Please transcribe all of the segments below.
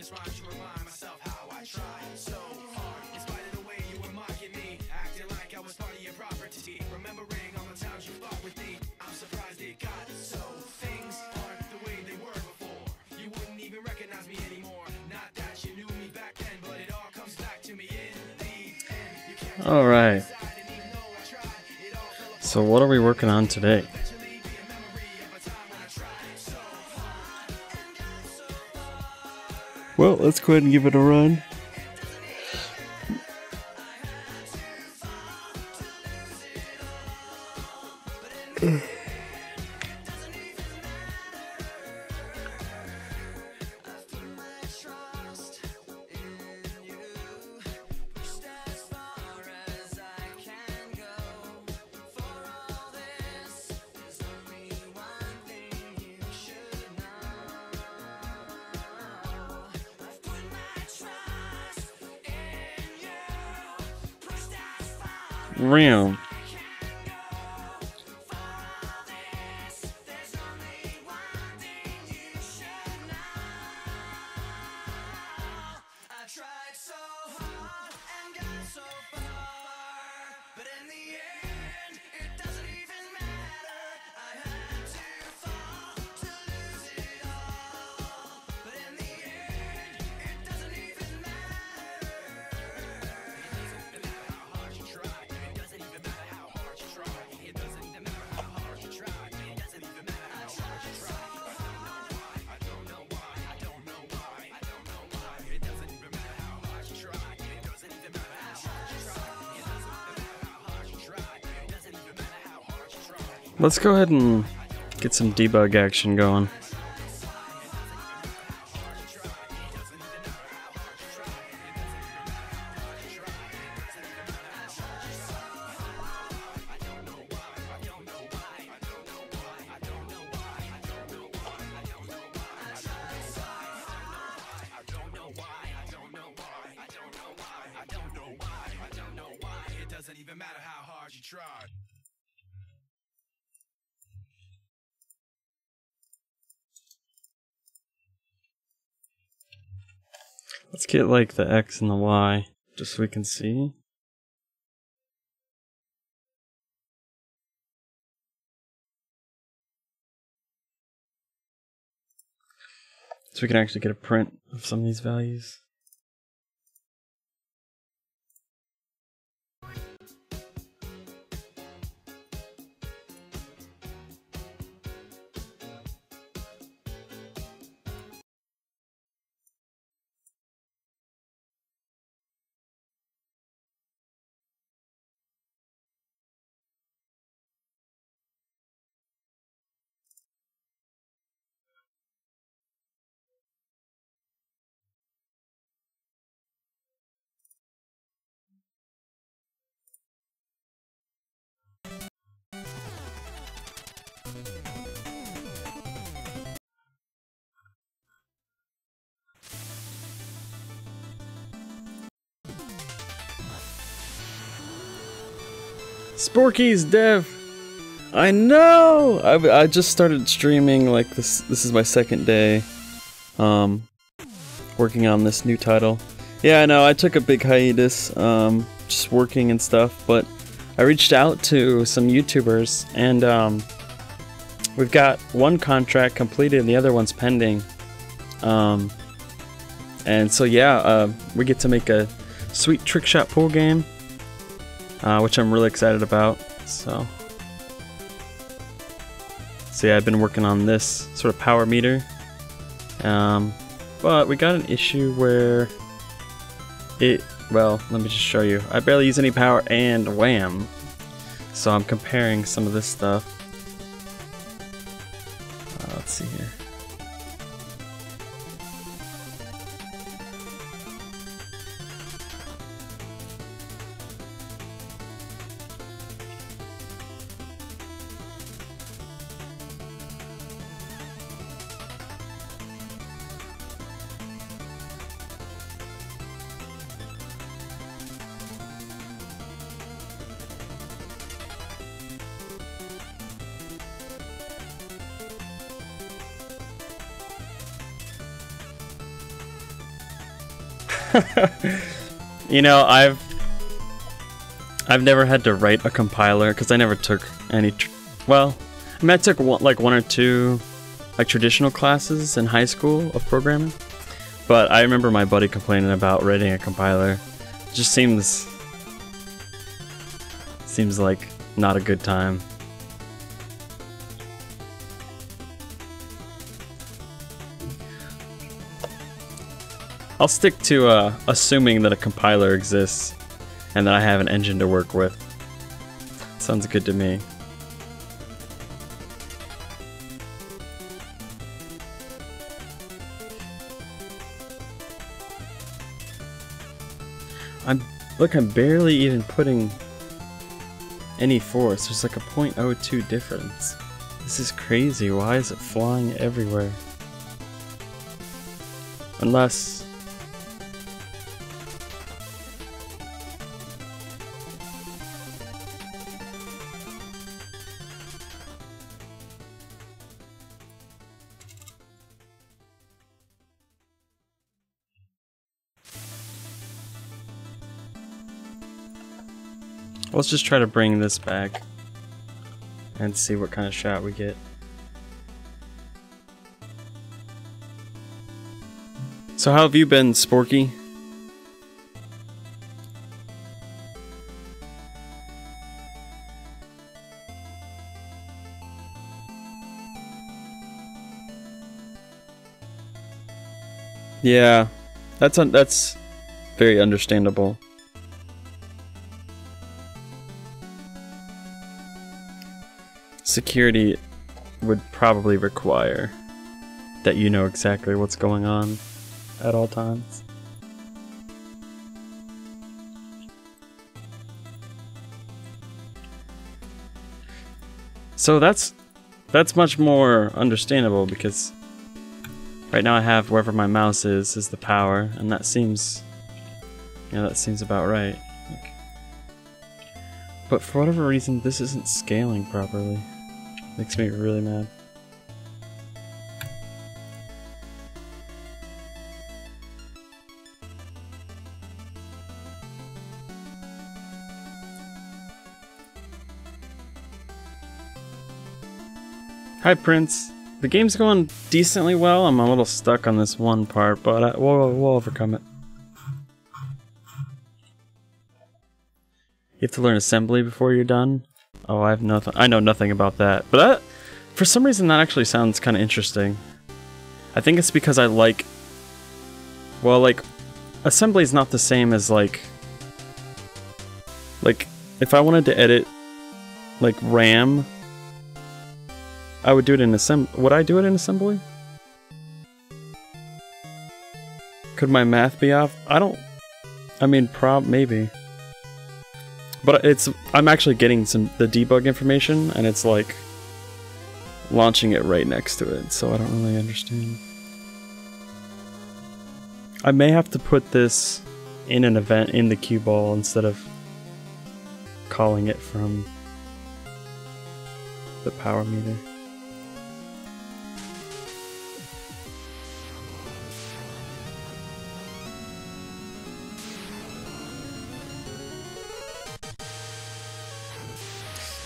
this rhyme to remind myself how I tried so hard. In spite of the way you were mocking me, acting like I was part of your property. Remembering all the times you fought with me, I'm surprised it got so. Things aren't the way they were before. You wouldn't even recognize me anymore. Not that you knew me back then, but it all comes back to me in the end. All right. So what are we working on today? Well, let's go ahead and give it a run. Ram. Let's go ahead and get some debug action going. Let's get like the X and the Y, just so we can see. So we can actually get a print of some of these values. Sporky's dev. I know. I just started streaming like this. This is my second day, working on this new title. Yeah, I know. I took a big hiatus, just working and stuff. But I reached out to some YouTubers, and we've got one contract completed, and the other one's pending. And so yeah, we get to make a sweet trick shot pool game. Which I'm really excited about. So yeah, I've been working on this sort of power meter, but we got an issue where well, let me just show you. I barely use any power and wham. So I'm comparing some of this stuff. Let's see here. You know, I've never had to write a compiler because I never took any. Well, I mean, I took one or two like traditional classes in high school of programming, but I remember my buddy complaining about writing a compiler. It just seems like not a good time. I'll stick to assuming that a compiler exists and that I have an engine to work with. Sounds good to me. I'm barely even putting any force. There's like a 0.02 difference. This is crazy. Why is it flying everywhere? Unless... Let's just try to bring this back and see what kind of shot we get. So how have you been, Sporky? Yeah, that's very understandable. Security would probably require that you know exactly what's going on at all times. So that's much more understandable because right now I have wherever my mouse is the power, and that seems, you know, that seems about right. But for whatever reason, this isn't scaling properly. Makes me really mad. Hi, Prince. The game's going decently well. I'm a little stuck on this one part, but we'll overcome it. You have to learn assembly before you're done? Oh, I know nothing about that. But that, for some reason, that actually sounds kind of interesting. I think it's because I like... Well, like, assembly is not the same as, like, if I wanted to edit, like, RAM, I would do it in assembly. Would I do it in assembly? Could my math be off? I mean, maybe. But I'm actually getting the debug information, and it's like launching it right next to it, so I don't really understand. I may have to put this in an event in the cue ball instead of calling it from the power meter.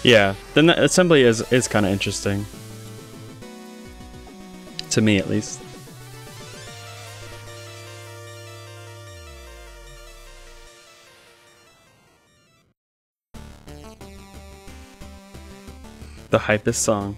Yeah, then the assembly is kind of interesting. To me, at least. The hypest song.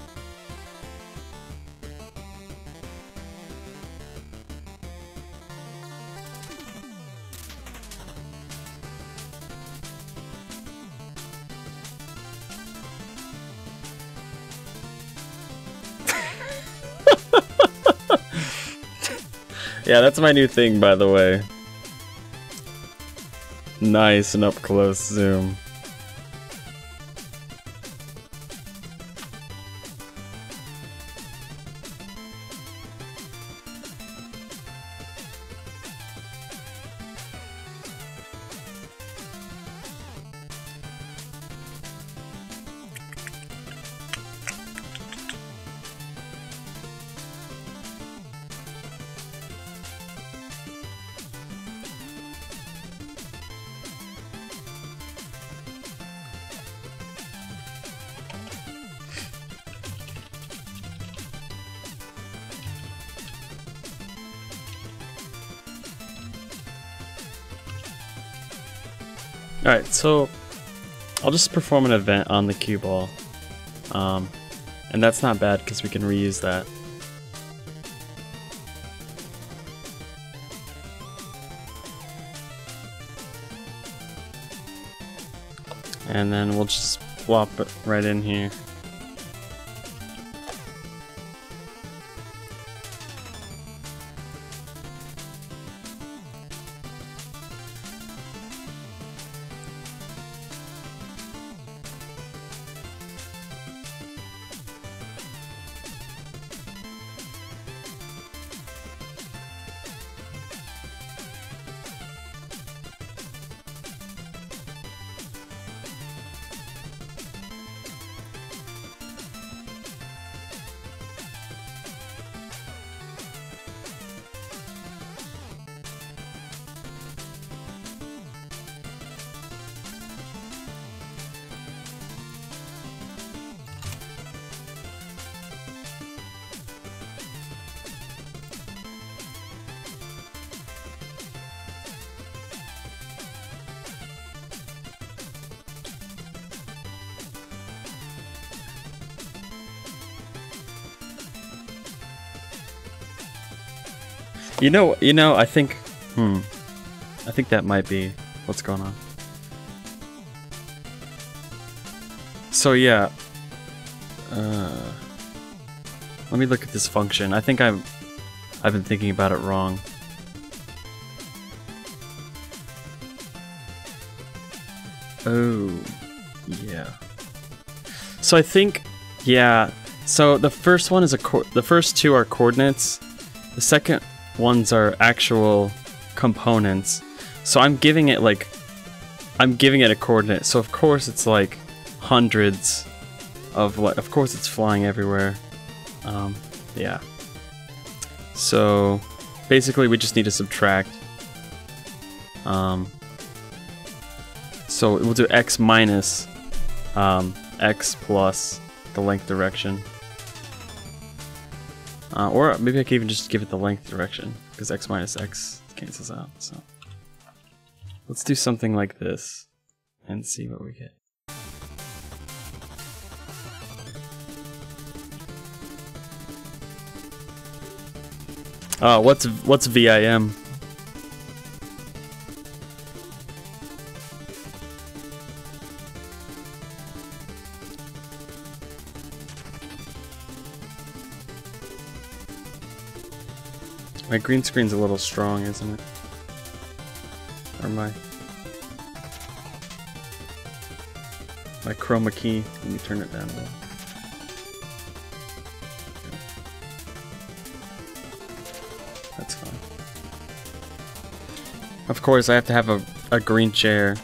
Yeah, that's my new thing, by the way. Nice and up close zoom. Alright, so I'll just perform an event on the cue ball. And that's not bad because we can reuse that. And then we'll just swap it right in here. You know, I think that might be what's going on. So yeah, let me look at this function. I think I've been thinking about it wrong. Oh, yeah. So I think, yeah. So the first one is the first two are coordinates. The second ones are actual components. So I'm giving it a coordinate. So of course it's like hundreds of what, of course it's flying everywhere. Yeah. So basically we just need to subtract. So we'll do x minus x plus the length direction. Or maybe I could even just give it the length direction, because x minus x cancels out. So let's do something like this and see what we get. What's VIM? My green screen's a little strong, isn't it? Or my chroma key. Let me turn it down a little. That's fine. Of course, I have to have a green chair.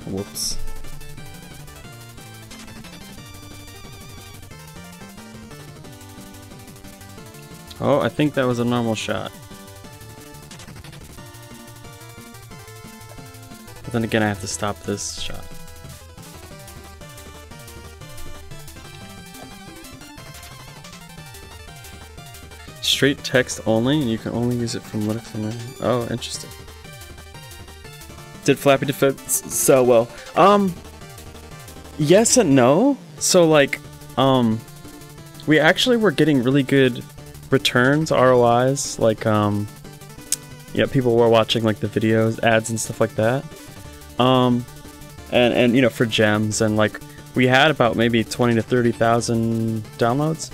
Whoops. Oh, I think that was a normal shot. But then again, I have to stop this shot. Straight text only, and you can only use it from Linux and Windows. Oh, interesting. Did Flappy Defense sell well? Yes and no. So like, we actually were getting really good returns, ROIs, like yeah, people were watching like the videos, ads and stuff like that. And you know, for gems, and like we had about maybe 20 to 30,000 downloads.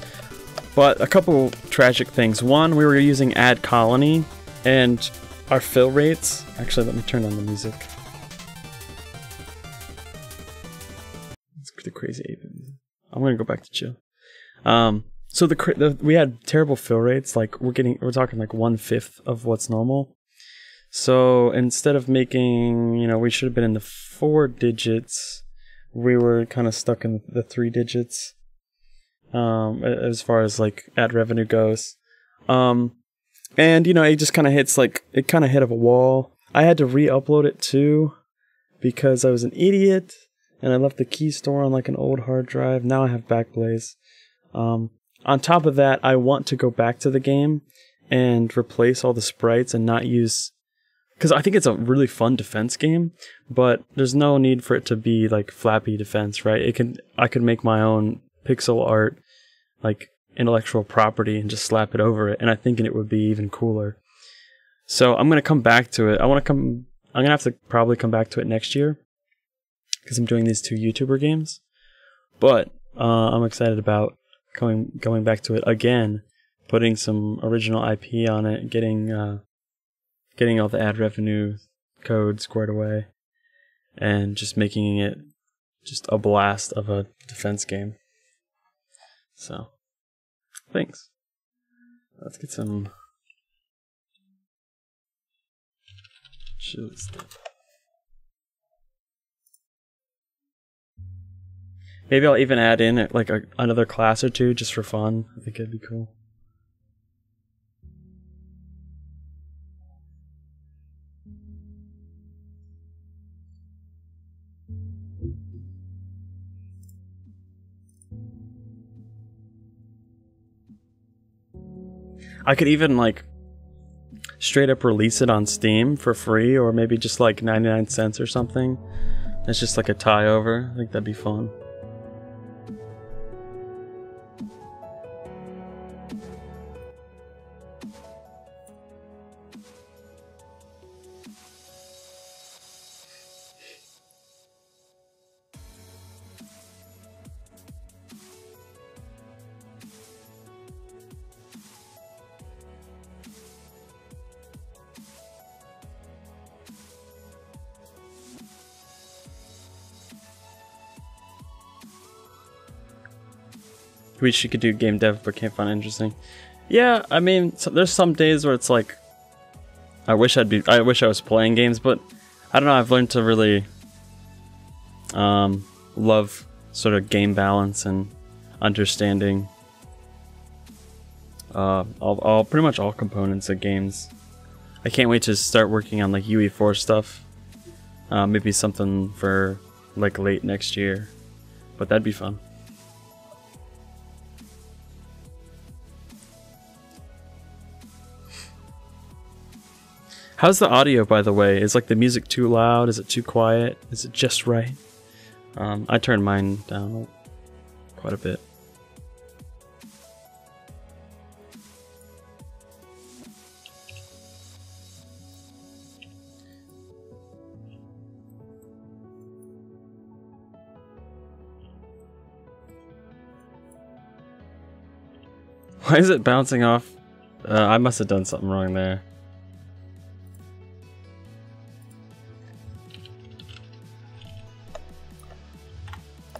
But a couple tragic things. One, we were using Ad Colony, and our fill rates. Actually, let me turn on the music. It's the crazy 8-bit music. I'm gonna go back to chill. So we had terrible fill rates. Like we're talking like 1/5 of what's normal. So instead of making, you know, we should have been in the 4 digits. We were kind of stuck in the 3 digits. As far as like ad revenue goes. And you know, it just kind of hits like, it kind of hit a wall. I had to re-upload it too, because I was an idiot and I left the key store on like an old hard drive. Now I have Backblaze. On top of that, I want to go back to the game and replace all the sprites and not use because I think it's a really fun defense game, but there's no need for it to be like Flappy defense, right? I could make my own pixel art, like intellectual property, and just slap it over it, and I think it would be even cooler. So I'm gonna come back to it. I'm gonna have to probably come back to it next year because I'm doing these 2 YouTuber games. But I'm excited about going back to it again, putting some original IP on it, getting all the ad revenue code squared away, and just making it just a blast of a defense game. So, thanks. Let's get some chili stuff. Maybe I'll even add in like another class or 2 just for fun. I think it'd be cool. I could even like straight up release it on Steam for free, or maybe just like 99 cents or something. It's just like a tie over. I think that'd be fun. Wish you could do game dev, but can't find it interesting. Yeah, I mean, there's some days where it's like, I wish I was playing games, but I don't know. I've learned to really love sort of game balance and understanding pretty much all components of games. I can't wait to start working on like UE4 stuff. Maybe something for like late next year, but that'd be fun. How's the audio, by the way? Is like the music too loud? Is it too quiet? Is it just right? I turned mine down quite a bit. Why is it bouncing off? I must have done something wrong there.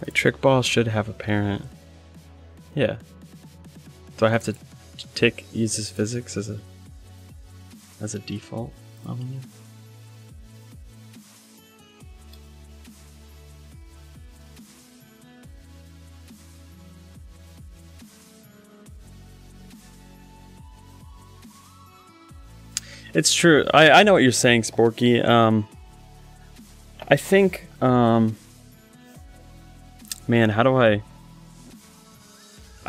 Wait, trick ball should have a parent. Yeah. Do I have to use this physics as a default? It's true. I know what you're saying, Sporky. I think man, how do I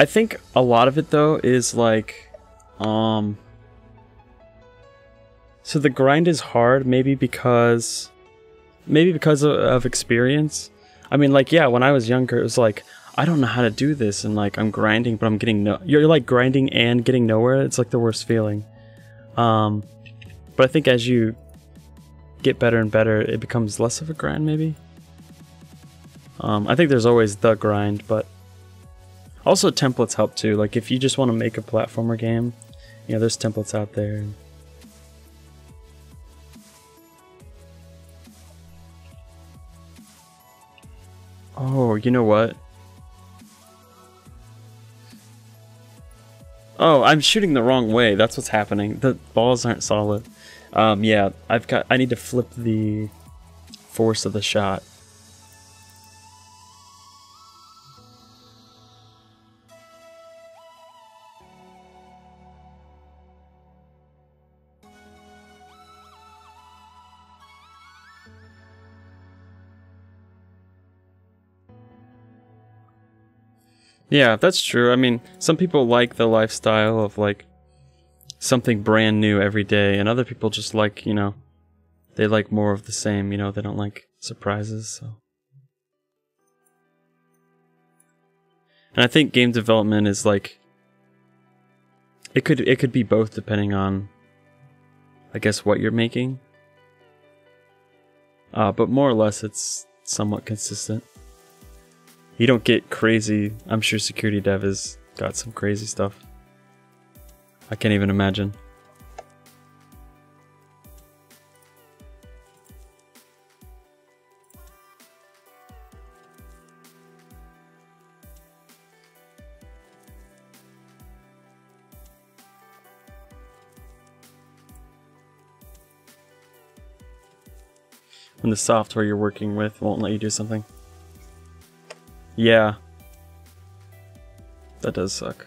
think a lot of it though is like so the grind is hard maybe because of experience. I mean, like, yeah, when I was younger it was like, I don't know how to do this, and like I'm grinding but I'm getting you're like grinding and getting nowhere. It's like the worst feeling. But I think as you get better and better, it becomes less of a grind maybe. I think there's always the grind, but also templates help too. Like if you just want to make a platformer game, you know, there's templates out there. Oh, you know what? Oh, I'm shooting the wrong way. That's what's happening. The balls aren't solid. Yeah, I need to flip the force of the shot. Yeah, that's true. I mean, some people like the lifestyle of like something brand new every day, and other people just like, you know, they like more of the same, you know, they don't like surprises, so. And I think game development is like, it could be both depending on, I guess, what you're making. But more or less it's somewhat consistent. You don't get crazy. I'm sure security dev has got some crazy stuff. I can't even imagine. When the software you're working with won't let you do something. Yeah. That does suck.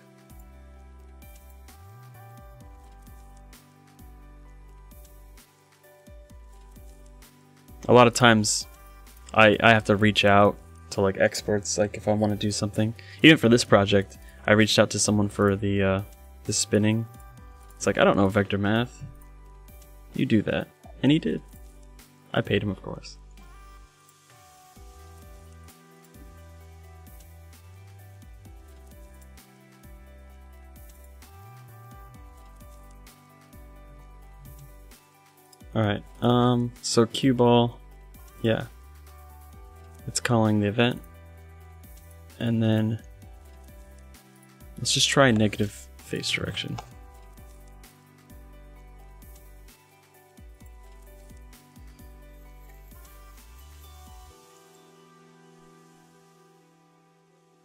A lot of times I have to reach out to like experts, like if I want to do something. Even for this project, I reached out to someone for the spinning. It's like, I don't know vector math. You do that. And he did. I paid him, of course. Alright, so cue ball, yeah. It's calling the event. And then let's just try negative face direction.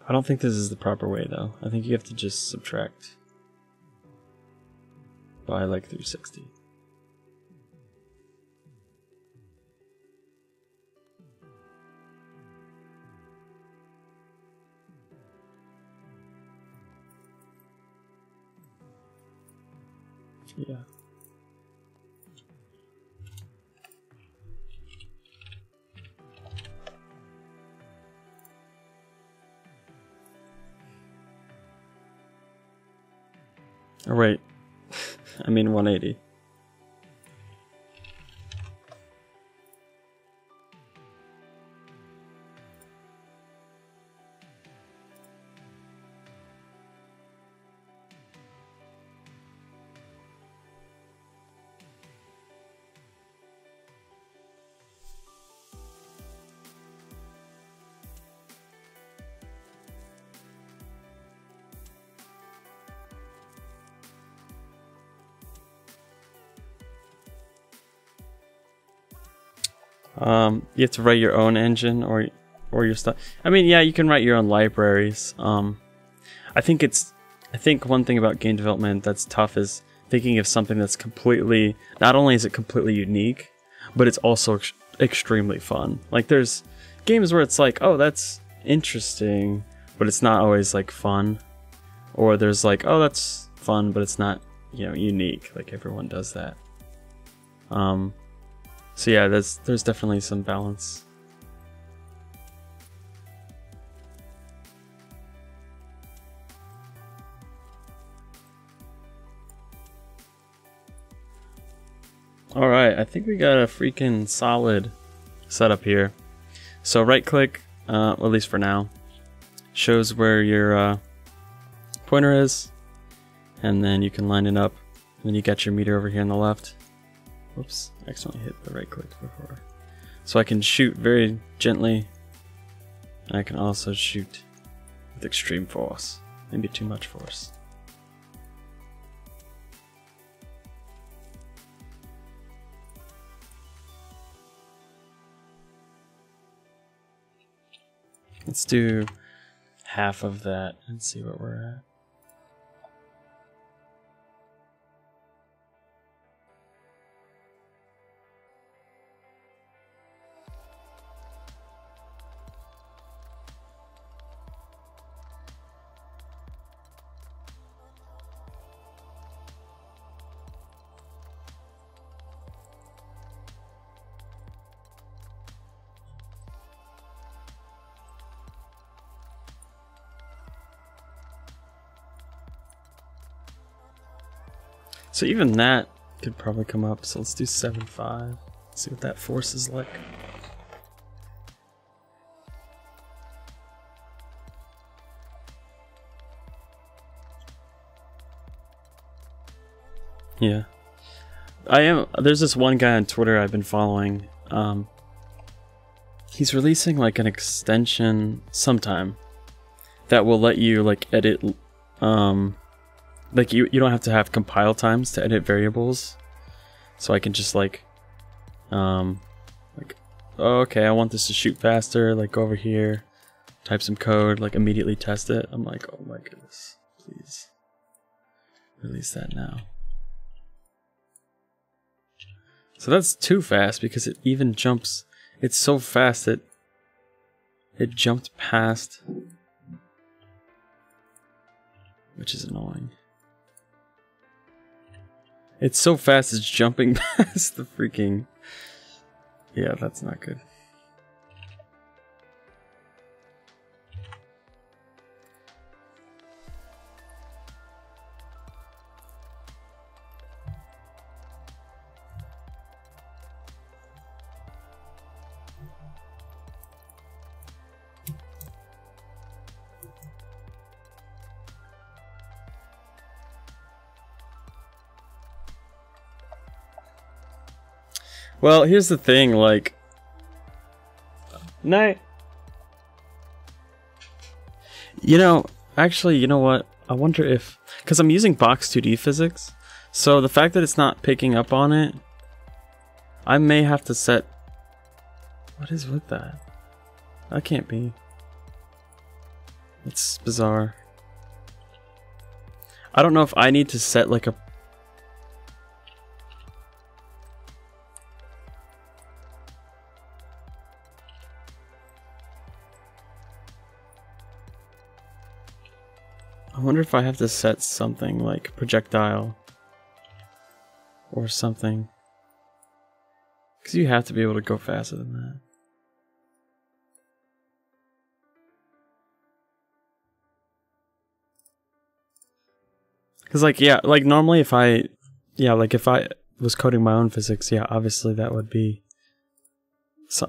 I don't think this is the proper way though. I think you have to just subtract by like 360. Yeah. All right. I mean 180. You have to write your own engine or your stuff. I mean, yeah, you can write your own libraries. I think one thing about game development that's tough is thinking of something that's completely, not only is it completely unique, but it's also extremely fun. Like there's games where it's like, oh, that's interesting, but it's not always like fun. Or there's like, oh, that's fun, but it's not, you know, unique. Like everyone does that. So yeah, there's definitely some balance. Alright, I think we got a freaking solid setup here. So right click, at least for now, shows where your pointer is, and then you can line it up, and then you got your meter over here on the left. Whoops, I accidentally hit the right click before. So I can shoot very gently, and I can also shoot with extreme force, maybe too much force. Let's do half of that and see where we're at. So even that could probably come up, so let's do 7.5. See what that force is like. Yeah. There's this one guy on Twitter I've been following. He's releasing like an extension sometime that will let you like edit, like you don't have to have compile times to edit variables. So I can just like, oh, okay, I want this to shoot faster, like go over here, type some code, like immediately test it. I'm like, oh my goodness, please release that now. So that's too fast because it even jumps. It's so fast that it jumped past, which is annoying. It's so fast it's jumping past the freaking... Yeah, that's not good. Well, here's the thing, like... Night! You know, actually, you know what? I wonder if... Because I'm using Box 2D physics, so the fact that it's not picking up on it, I may have to set... What is with that? That can't be. It's bizarre. I don't know if I need to set like a... I wonder if I have to set something like projectile or something. Because you have to be able to go faster than that. Because like, yeah, like normally if I was coding my own physics, yeah, obviously that would be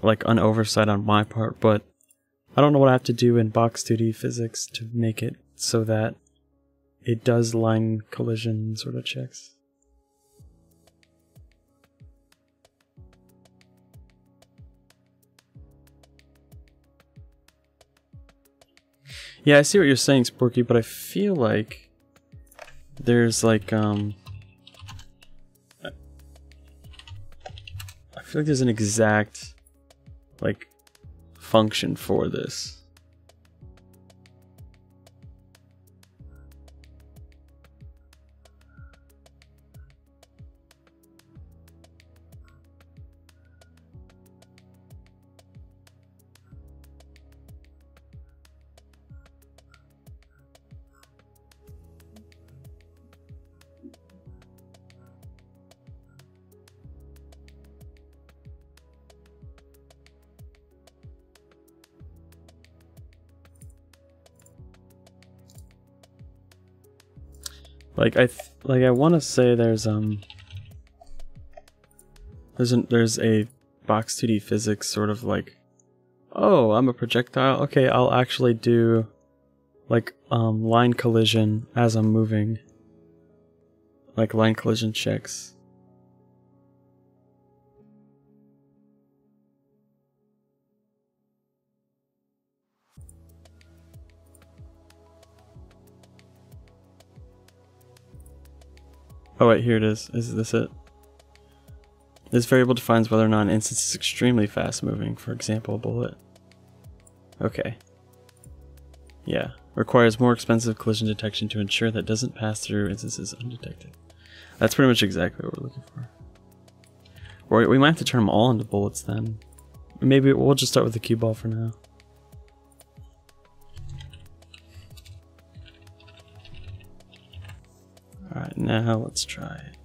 like an oversight on my part, but I don't know what I have to do in Box 2D physics to make it so that it does line collision sort of checks. Yeah, I see what you're saying, Sporky, but I feel like there's like I feel like there's an exact like function for this. Like I want to say there's a Box 2D physics sort of like, oh, I'm a projectile. Okay, I'll actually do like line collision as I'm moving. Like line collision checks. Oh wait, here it is. Is this it? This variable defines whether or not an instance is extremely fast moving, for example, a bullet. Okay. Yeah. Requires more expensive collision detection to ensure that it doesn't pass through instances undetected. That's pretty much exactly what we're looking for. Or we might have to turn them all into bullets then. Maybe we'll just start with the cue ball for now. Alright, now let's try it.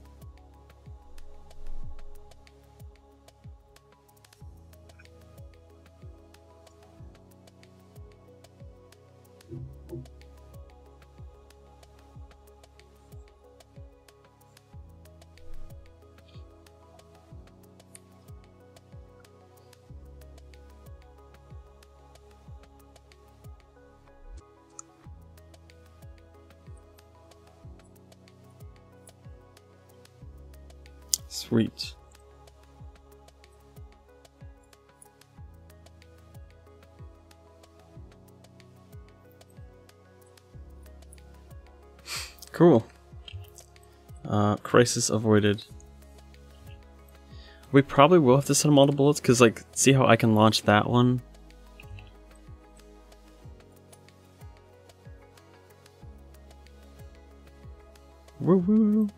Sweet. Cool. Crisis avoided. We probably will have to send multiple bullets, because, like, see how I can launch that one? Woo woo.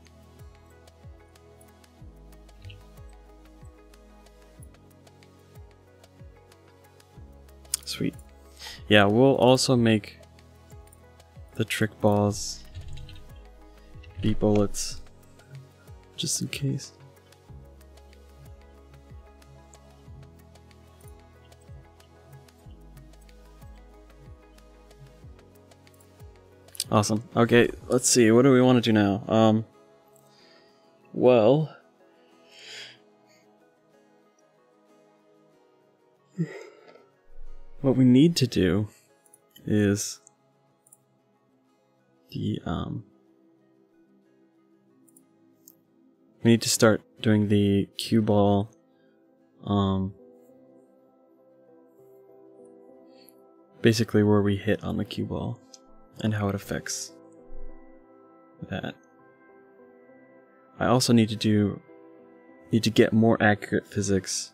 Sweet. Yeah, we'll also make the trick balls be bullets, just in case. Awesome. Okay, let's see. What do we want to do now? Well, what we need to do is we need to start doing the cue ball, basically where we hit on the cue ball and how it affects that. I also need to get more accurate physics,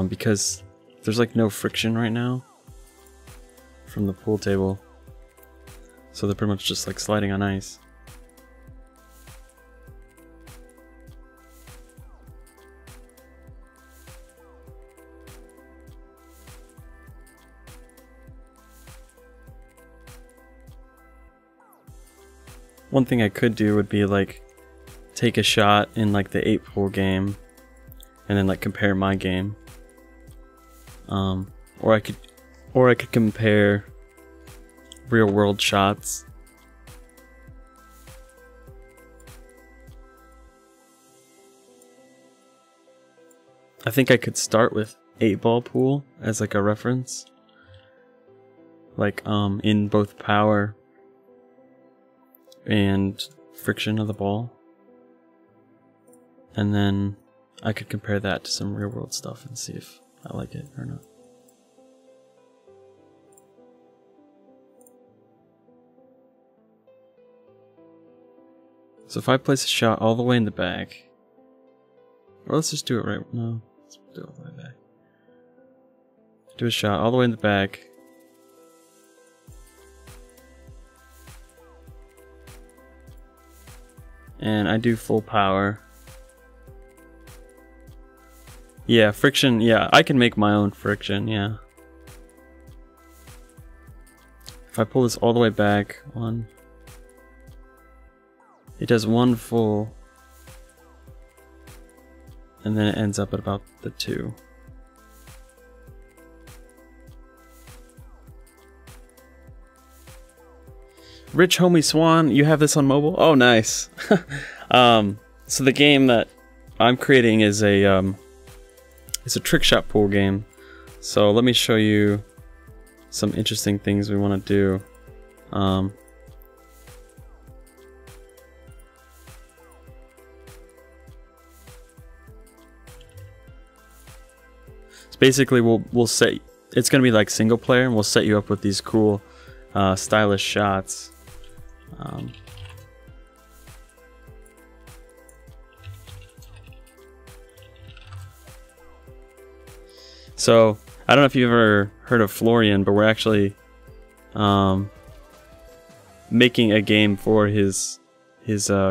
because there's like no friction right now from the pool table, so they're pretty much just like sliding on ice. One thing I could do would be like take a shot in like the 8-pool game and then like compare my game. Or I could compare real world shots. I think I could start with 8-ball pool as like a reference. Like in both power and friction of the ball. And then I could compare that to some real world stuff and see if I like it or not. So if I place a shot all the way in the back, or let's just do it right, no, let's do it all the way back. Do a shot all the way in the back. And I do full power. Yeah, friction, yeah, I can make my own friction, yeah. If I pull this all the way back, it does one full, and then it ends up at about the 2. Rich Homie Swan, you have this on mobile? Oh, nice. So the game that I'm creating is it's a trick shot pool game. So let me show you some interesting things we want to do. So basically we'll set, it's going to be like single player, and we'll set you up with these cool stylish shots. So I don't know if you've ever heard of Florian, but we're actually making a game for his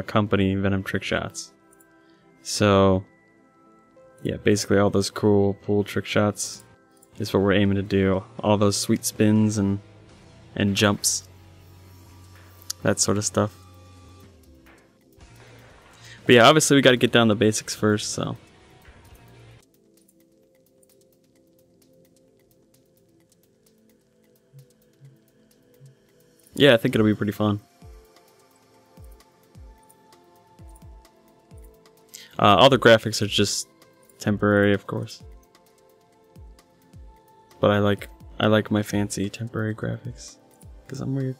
company, Venom Trick Shots. So yeah, basically all those cool pool trick shots is what we're aiming to do. All those sweet spins and jumps, that sort of stuff. But yeah, obviously we got to get down the basics first, so. Yeah, I think it'll be pretty fun. All the graphics are just temporary, of course. But I like my fancy temporary graphics, because I'm weird.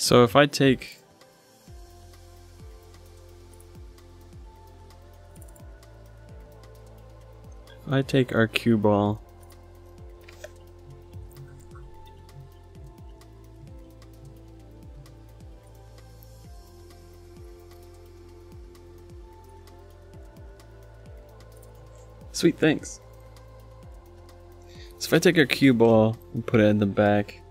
So if I take our cue ball, sweet, thanks. So if I take our cue ball and put it in the back,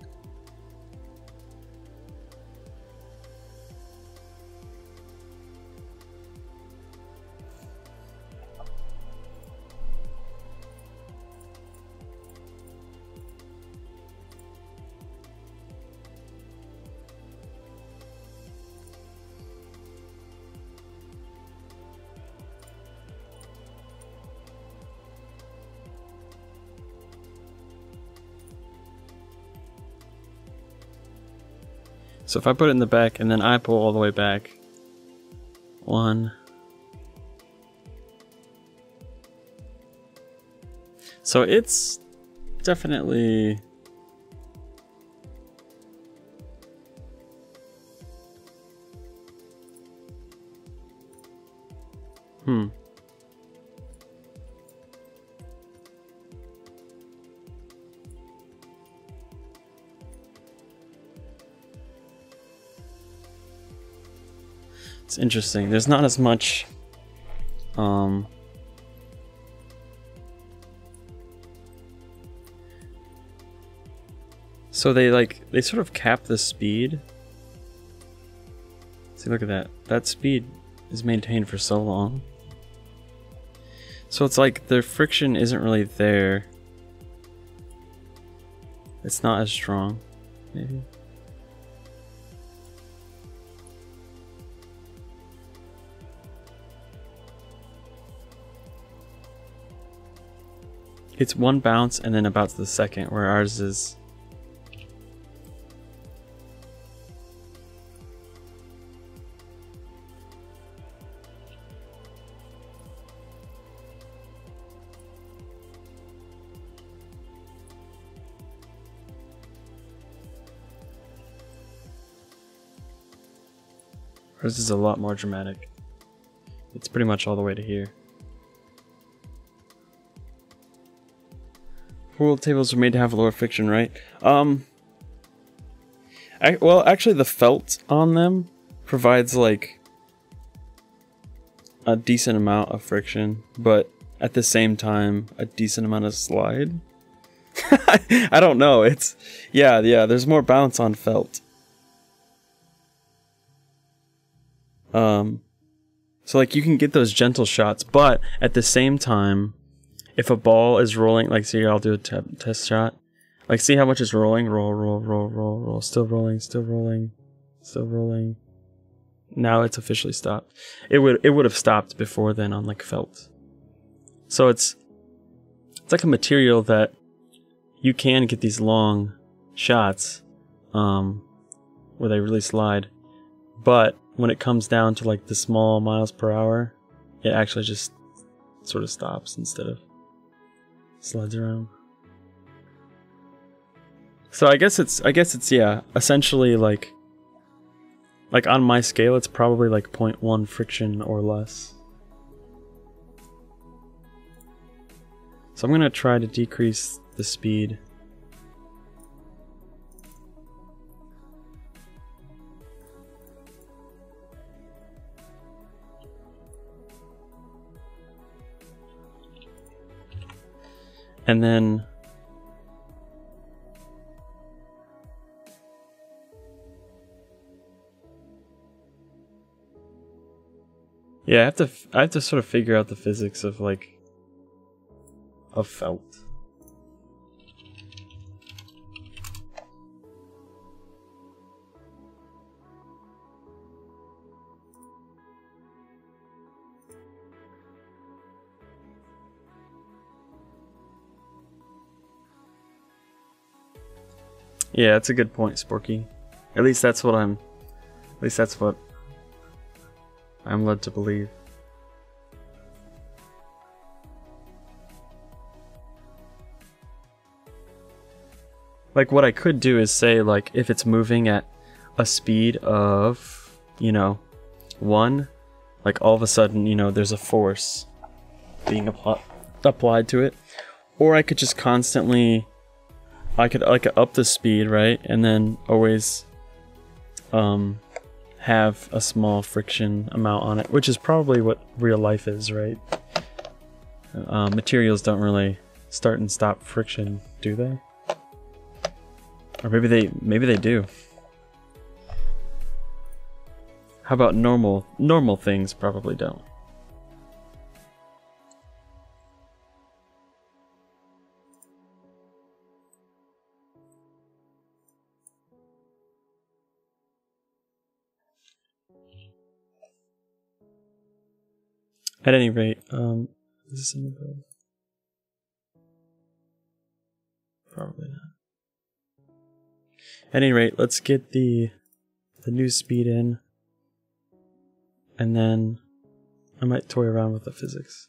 so if I put it in the back and then I pull all the way back, 1. So it's definitely it's interesting. There's not as much so they sort of cap the speed. See, look at that. That speed is maintained for so long. So it's like the friction isn't really there. It's not as strong, maybe. It's 1 bounce and then about the second, where ours is a lot more dramatic. It's pretty much all the way to here. Pool tables are made to have lower friction, right? Well, actually the felt on them provides like a decent amount of friction, but at the same time a decent amount of slide. I don't know, it's yeah, there's more bounce on felt. So like you can get those gentle shots, but at the same time, if a ball is rolling, like see, I'll do a test shot. Like see how much it's rolling? Roll, roll, roll, roll, roll. Still rolling, still rolling, still rolling. Now it's officially stopped. It would have stopped before then on like felt. So it's like a material that you can get these long shots where they really slide, but when it comes down to like the small miles per hour, it actually just sort of stops instead of slides around. So I guess it's yeah, essentially like on my scale it's probably like 0.1 friction or less. So I'm gonna try to decrease the speed. And then yeah, I have to sort of figure out the physics of like felt. Yeah, that's a good point, Sporky. At least that's what I'm led to believe. Like what I could do is say like if it's moving at a speed of, you know, 1, like all of a sudden, you know, there's a force being applied to it. Or I could just constantly, I could up the speed, right? And then always have a small friction amount on it, which is probably what real life is, right? Materials don't really start and stop friction, do they? Or maybe they do. How about normal things probably don't. At any rate, is this in the build? Probably not. At any rate, let's get the new speed in, and then I might toy around with the physics.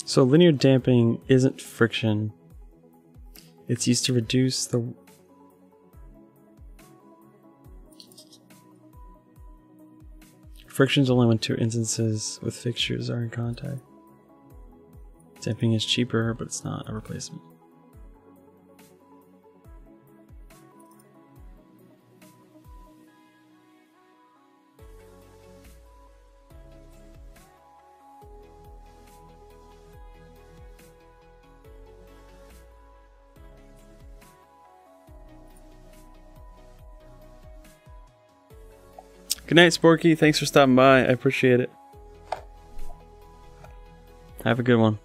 So linear damping isn't friction. It's used to reduce the... Friction's only when 2 instances with fixtures are in contact. Damping is cheaper, but it's not a replacement. Good night, Sporky. Thanks for stopping by. I appreciate it. Have a good one.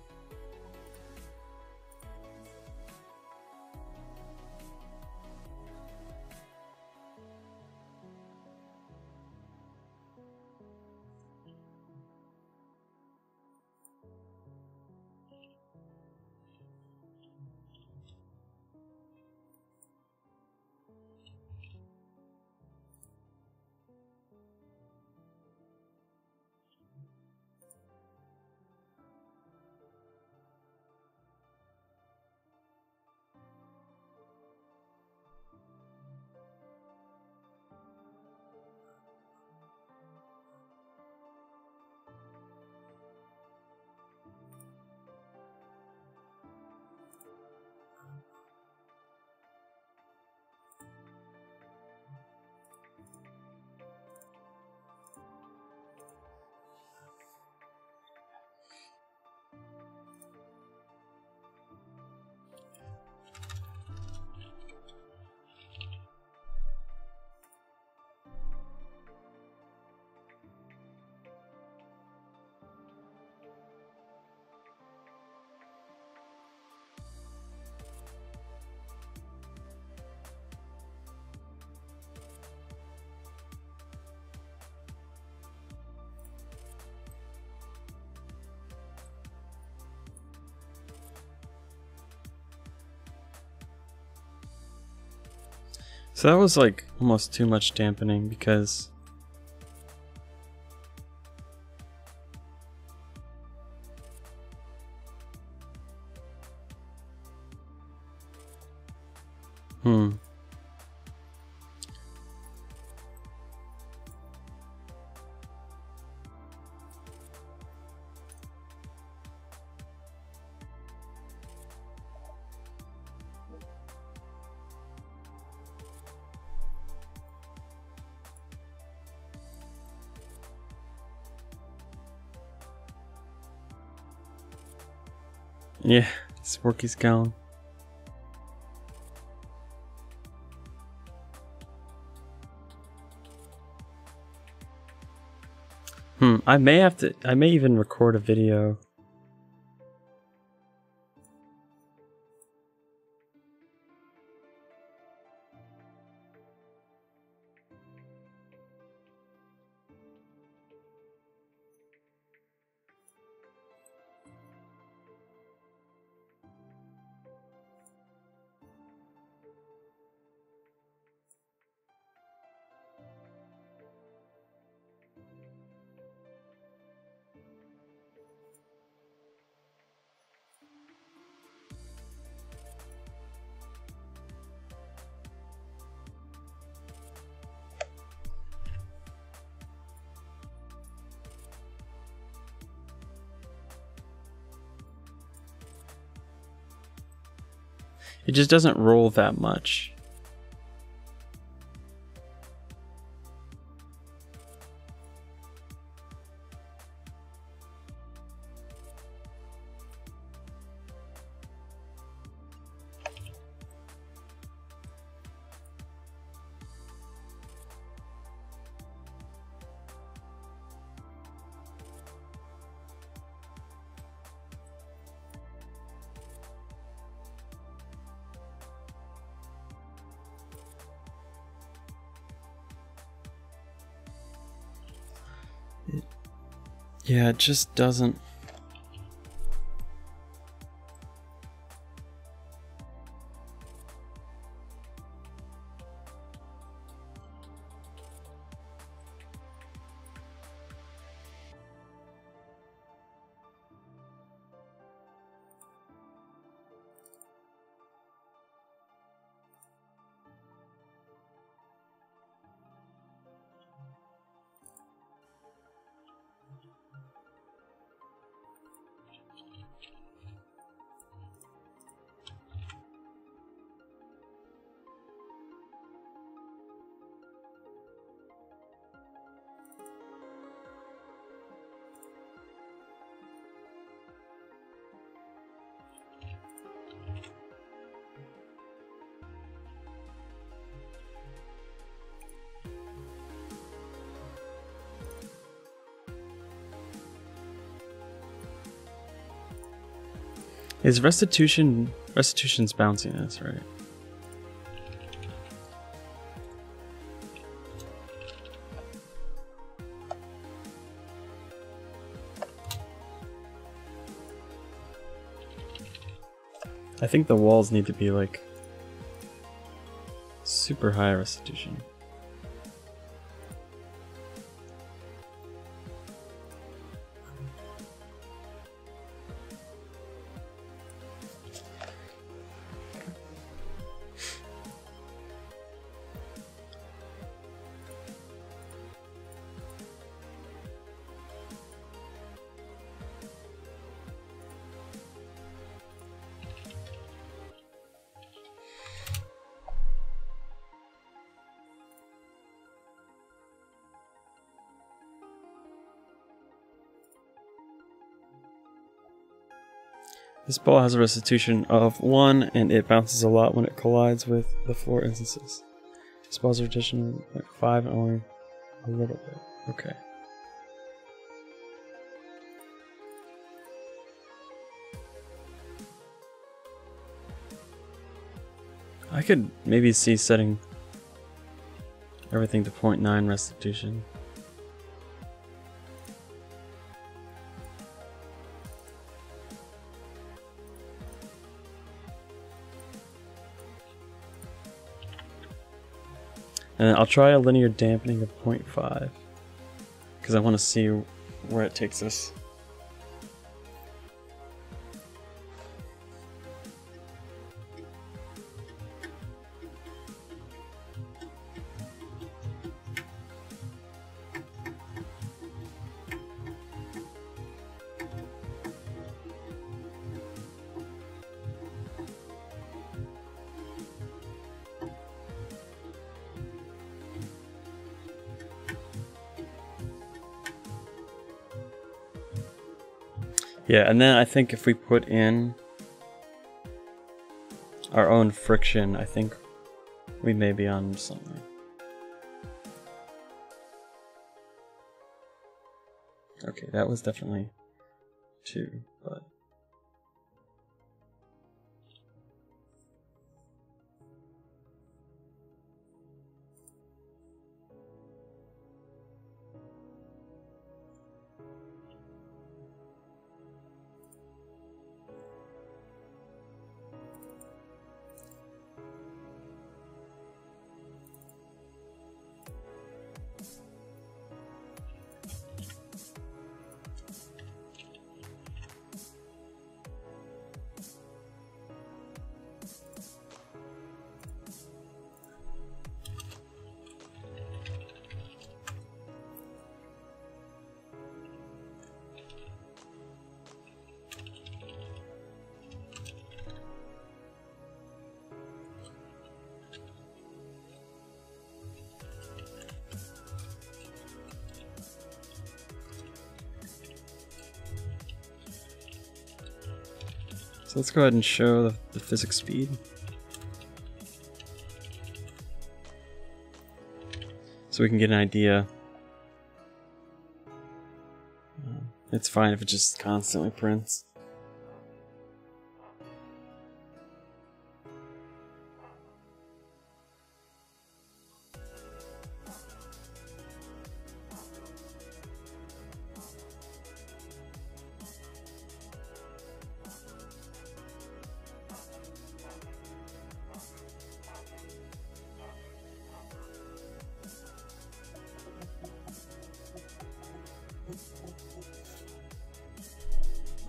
So that was like almost too much dampening because yeah, Sporky's gone. I may even record a video. It just doesn't roll that much. Yeah, it just doesn't. Is restitution's bounciness, right? I think the walls need to be like super high restitution. This ball has a restitution of 1, and it bounces a lot when it collides with the 4 instances. This ball's a restitution of 5 and only a little bit. Okay. I could maybe see setting everything to 0.9 restitution. And I'll try a linear dampening of 0.5 because I want to see where it takes us. Yeah, and then I think if we put in our own friction, I think we may be on something. Okay, that was definitely 2, but... So let's go ahead and show the physics speed. So we can get an idea. It's fine if it just constantly prints.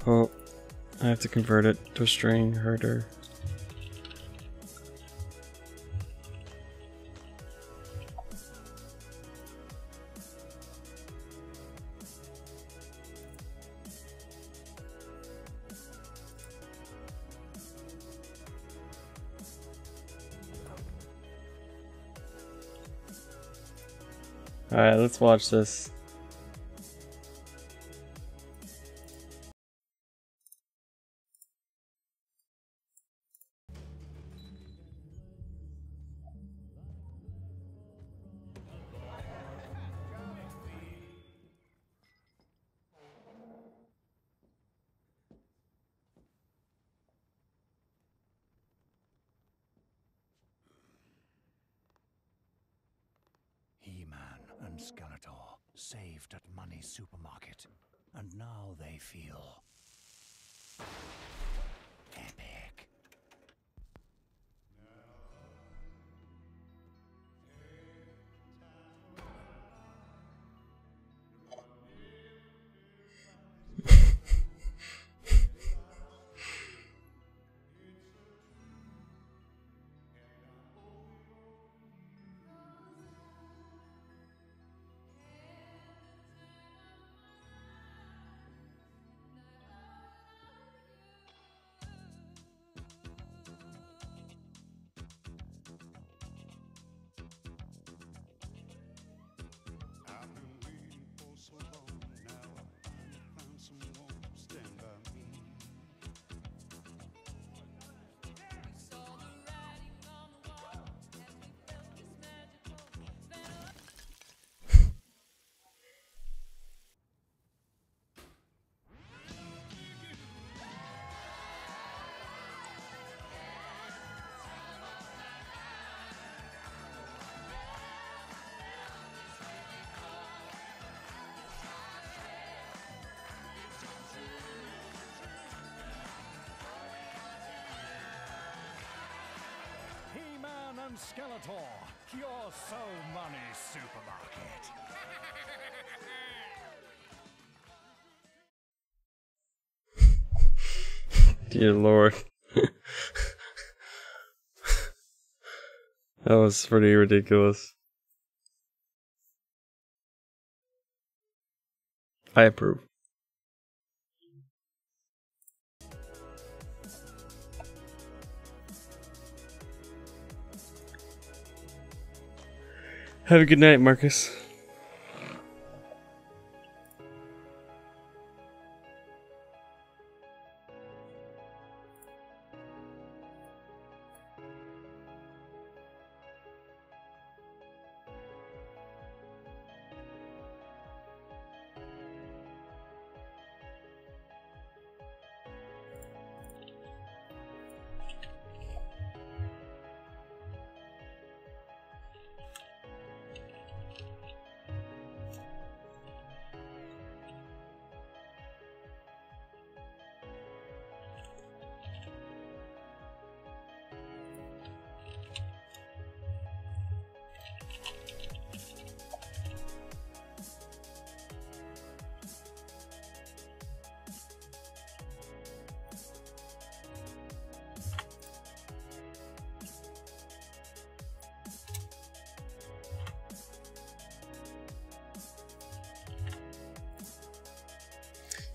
Oh, I have to convert it to a string herder. Alright, let's watch this. He-Man and Skeletor saved at Money's supermarket, and now they feel epic. He-Man and Skeletor, your So Money supermarket. Dear Lord. That was pretty ridiculous. I approve. Have a good night, Marcus.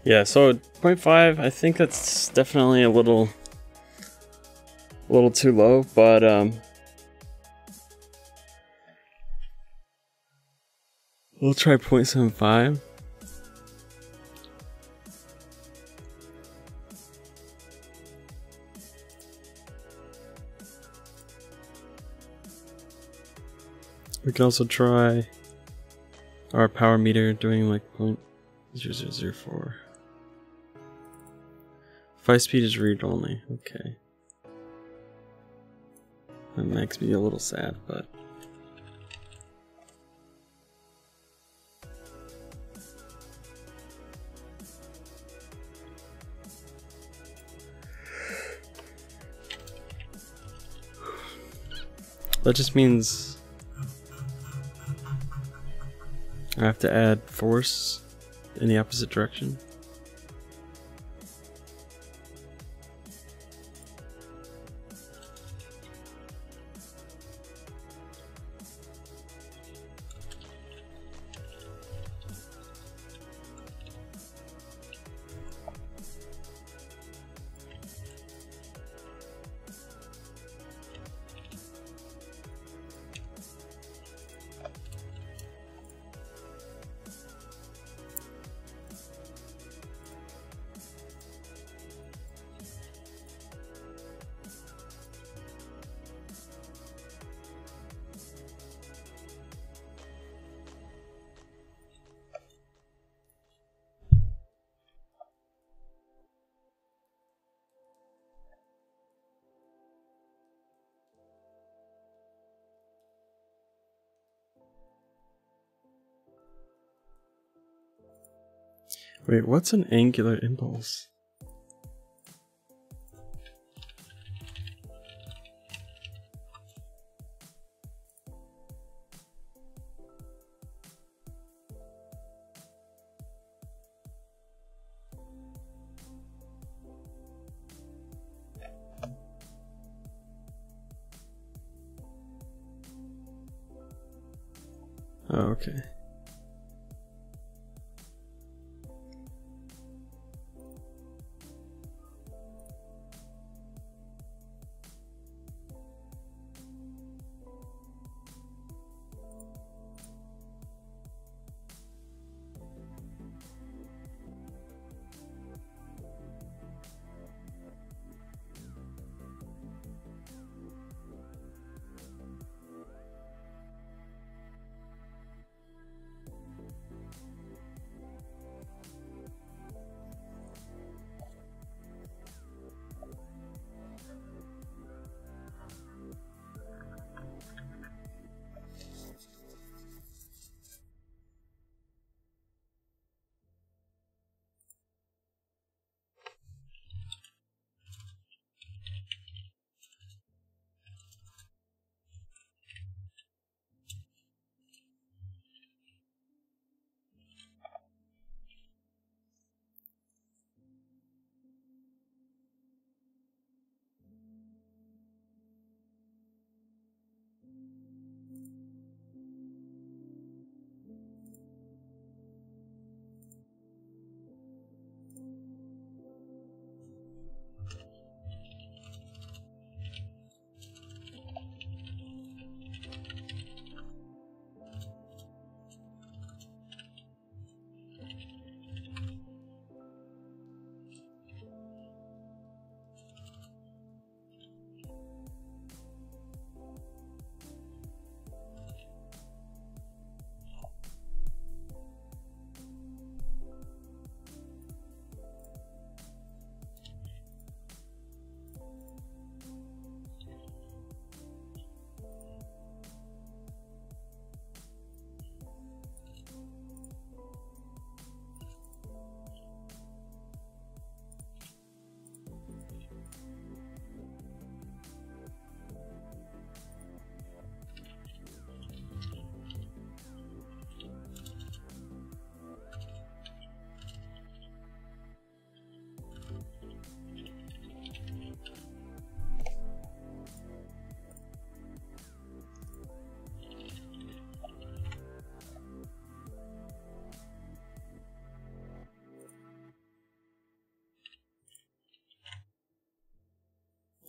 Yeah, so 0.5, I think that's definitely a little too low, but we'll try 0.75. We can also try our power meter doing like 0.0004. 5 speed is read only. Okay. That makes me a little sad, but. That just means I have to add force in the opposite direction. Wait, what's an angular impulse? Oh, okay.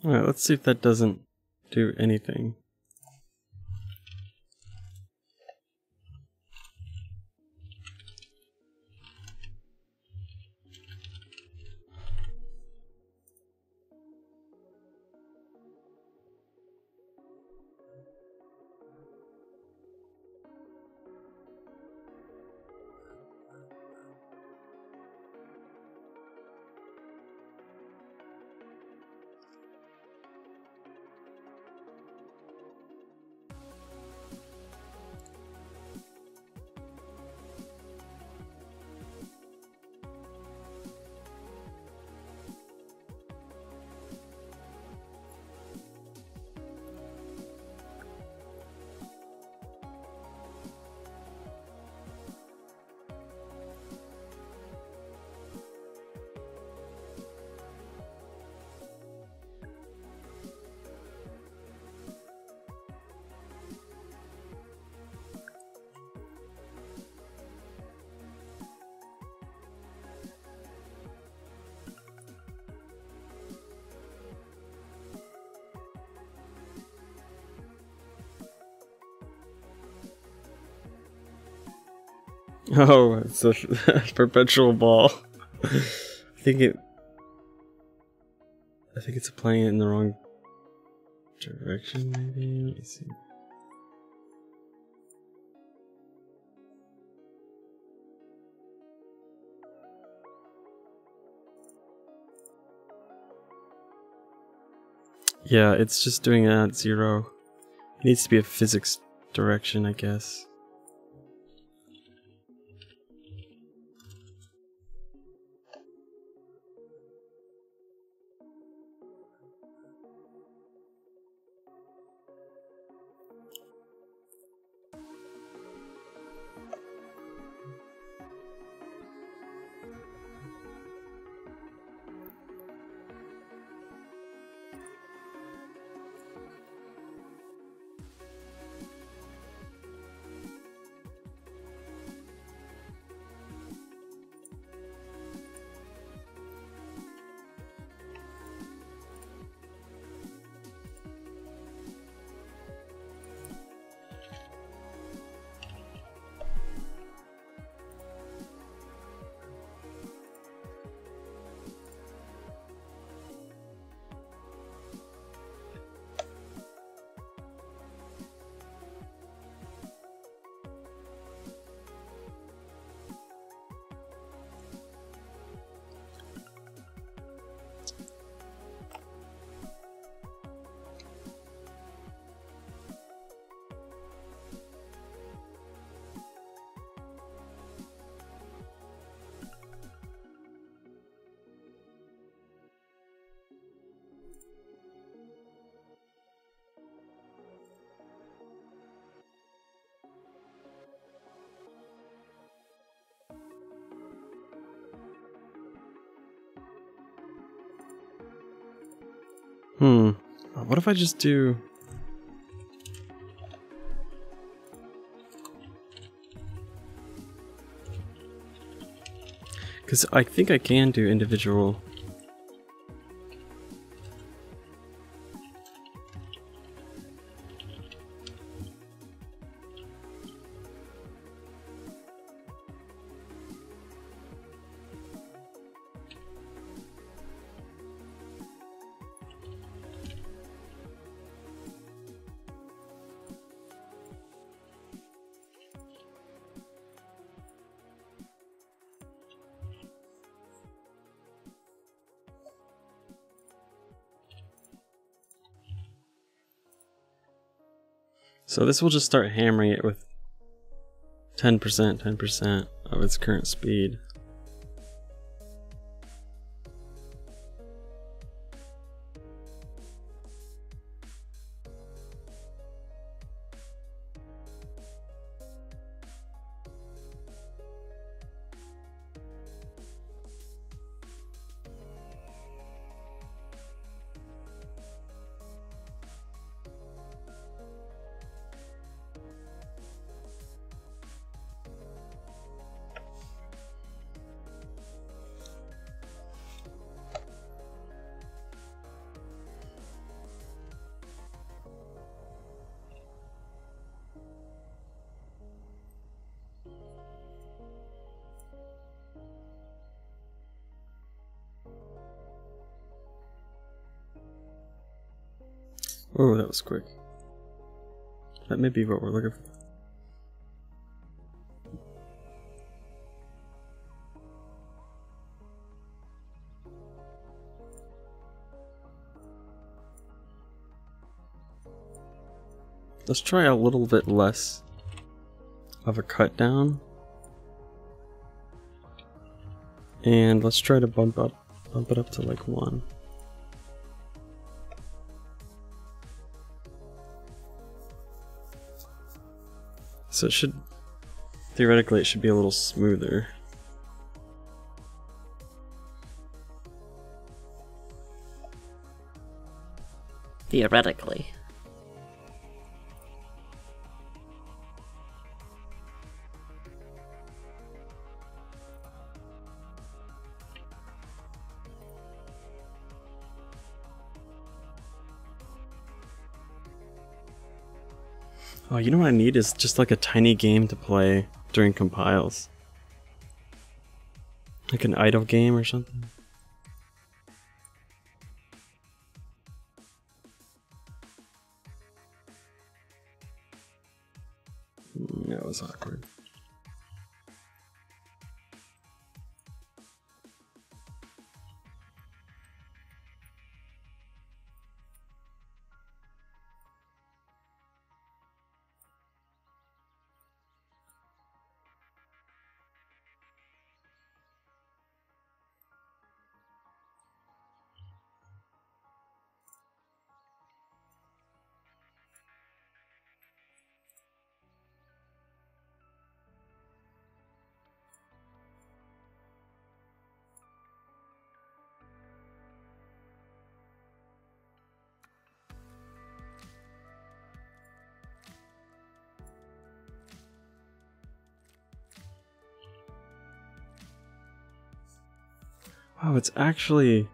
Alright, let's see if that doesn't do anything. Oh, it's a perpetual ball. I think it's playing it in the wrong direction, maybe? Let me see. Yeah, it's just doing that at 0. It needs to be a physics direction, I guess. What if I just do... Because I think I can do individual... So this will just start hammering it with 10% of its current speed. Oh, that was quick. That may be what we're looking for. Let's try a little bit less of a cut down. And let's try to bump it up to like 1. So it should, theoretically, it should be a little smoother. Theoretically. Oh, you know what I need is just like a tiny game to play during compiles. Like an idle game or something. That was awkward. Wow, it's actually...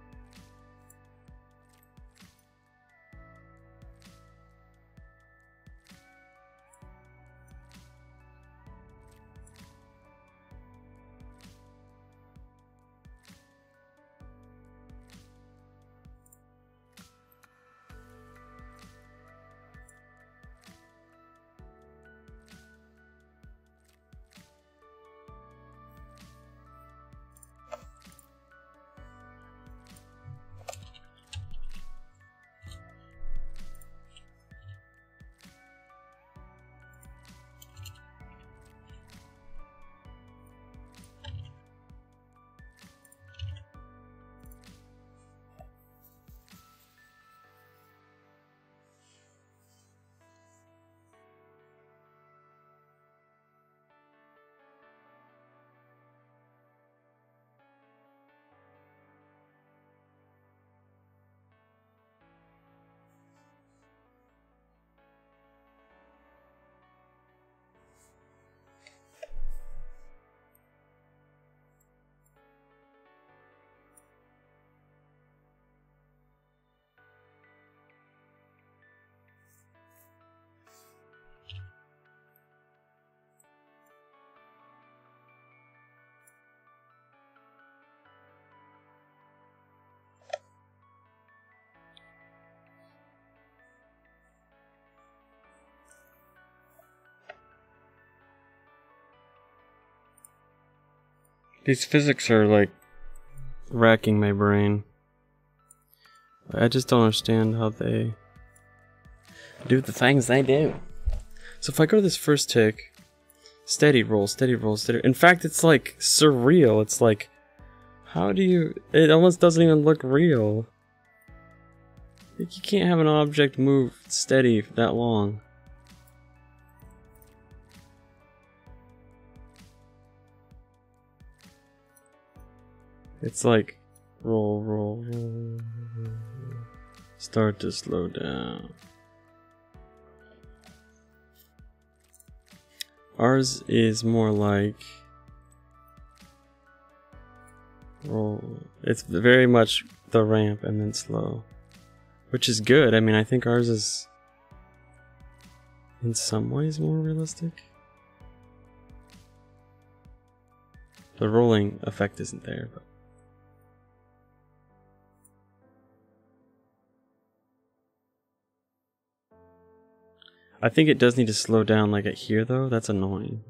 These physics are like racking my brain. I just don't understand how they do the things they do. So if I go to this first tick, steady roll, steady roll, steady. In fact, it's like surreal. It's like, how do you? It almost doesn't even look real. Like, you can't have an object move steady for that long. It's like roll, roll, roll, roll, start to slow down. Ours is more like roll. It's very much the ramp and then slow, which is good. I mean, I think ours is in some ways more realistic. The rolling effect isn't there, but I think it does need to slow down like at here though. That's annoying.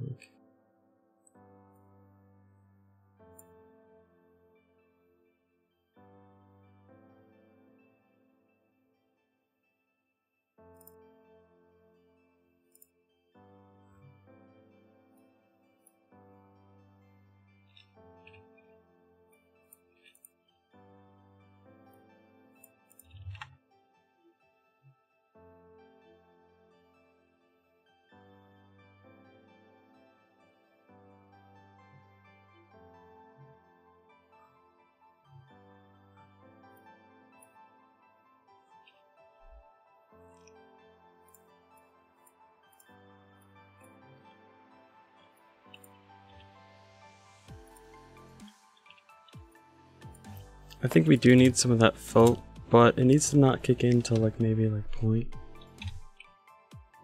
I think we do need some of that folk, but it needs to not kick in till like maybe like point.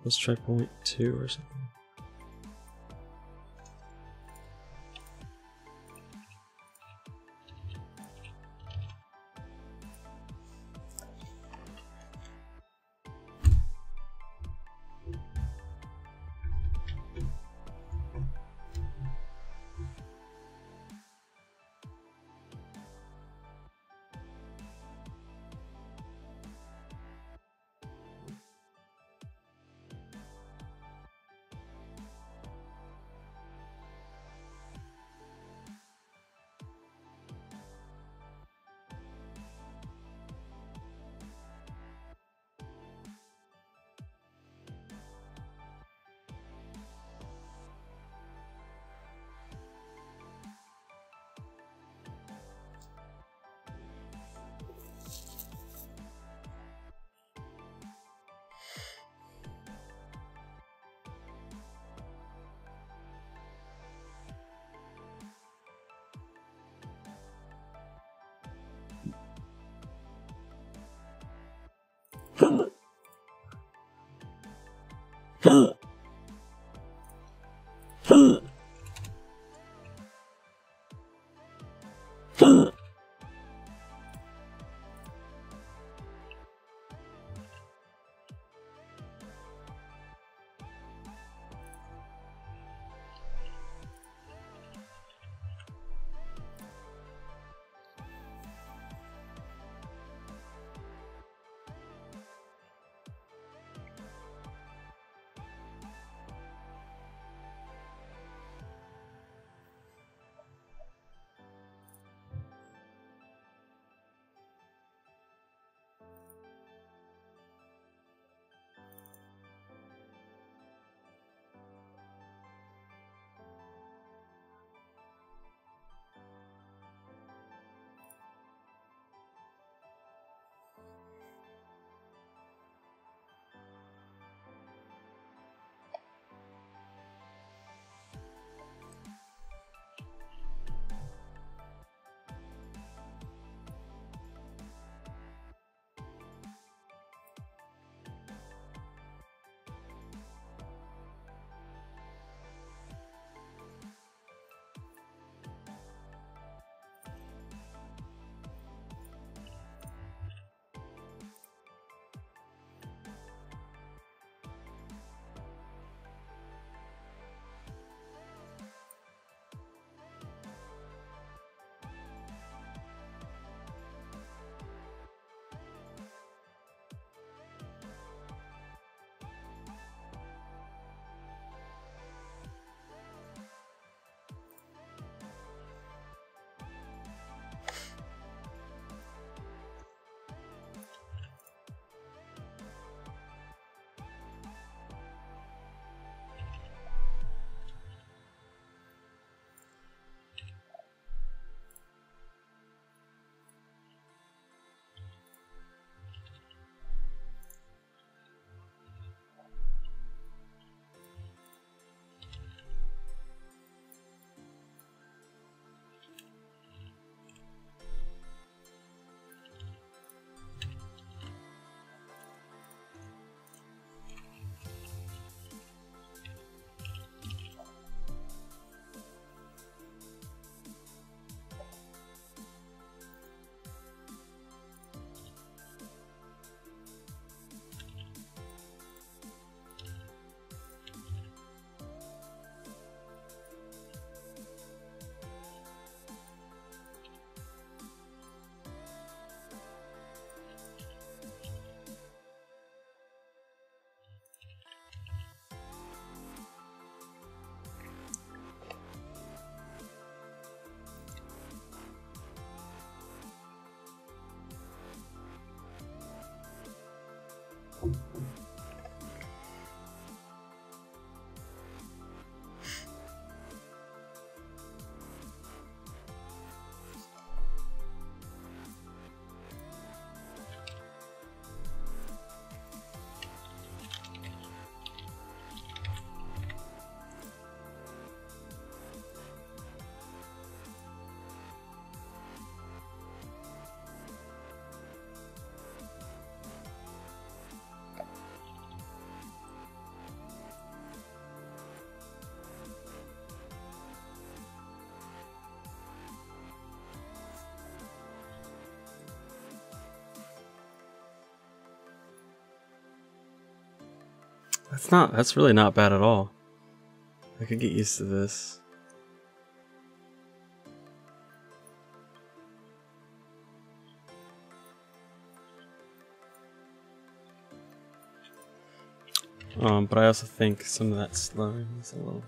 Let's try 0.2 or something. That's really not bad at all. I could get used to this. But I also think some of that slowing is a little,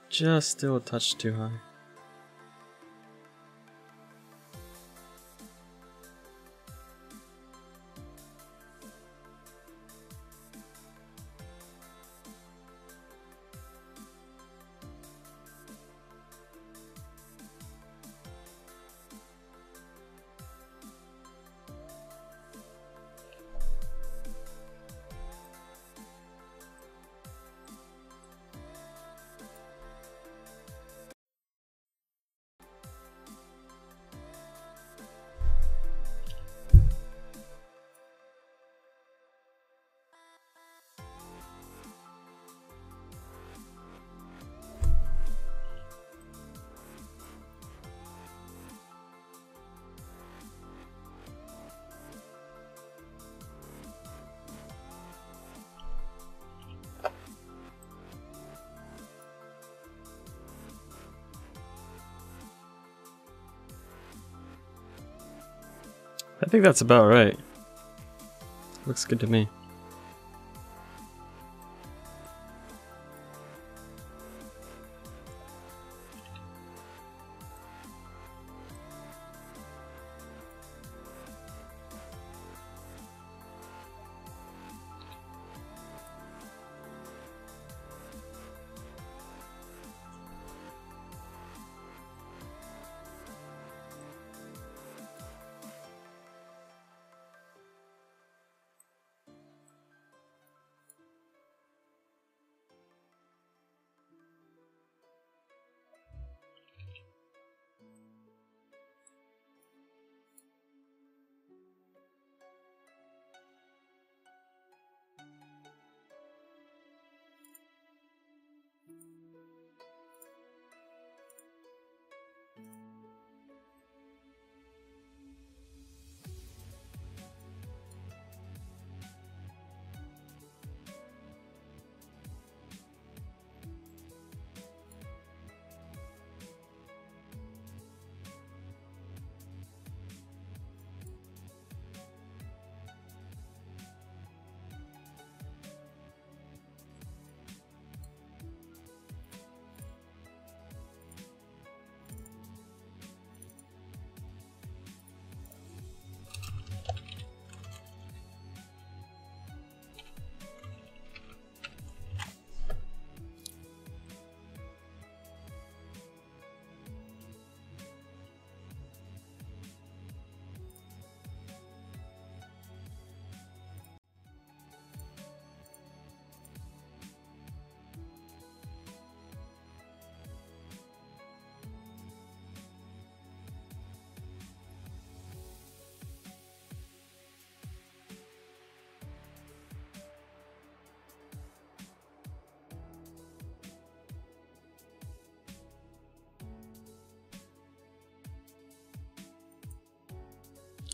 just still a touch too high. I think that's about right. Looks good to me.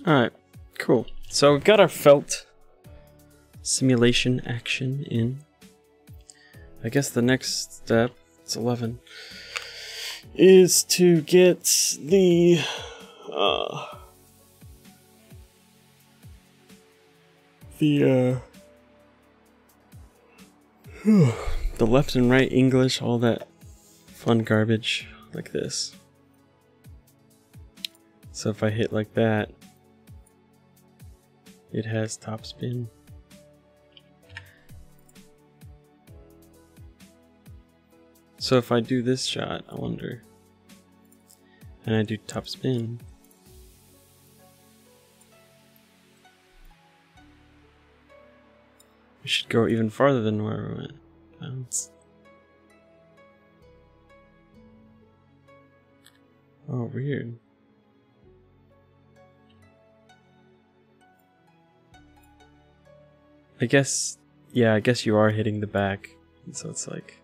Alright, cool. So we've got our felt simulation action in. I guess the next step, it's 11, is to get the the left and right English, all that fun garbage like this. So if I hit like that, it has top spin. So if I do this shot, I wonder, and I do top spin, we should go even farther than where we went. Bounce. Oh, weird. I guess, yeah, I guess you are hitting the back, and so it's like...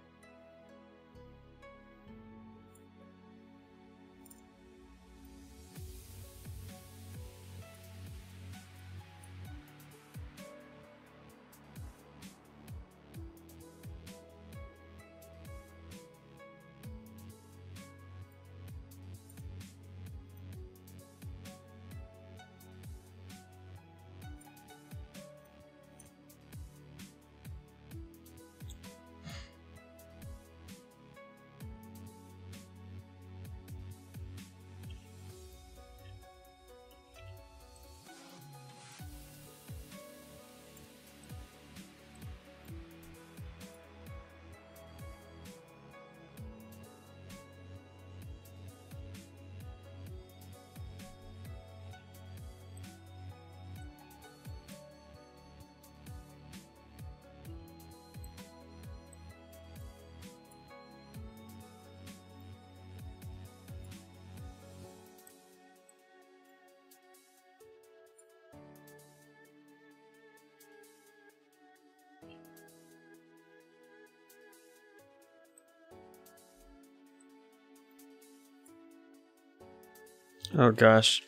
Oh gosh.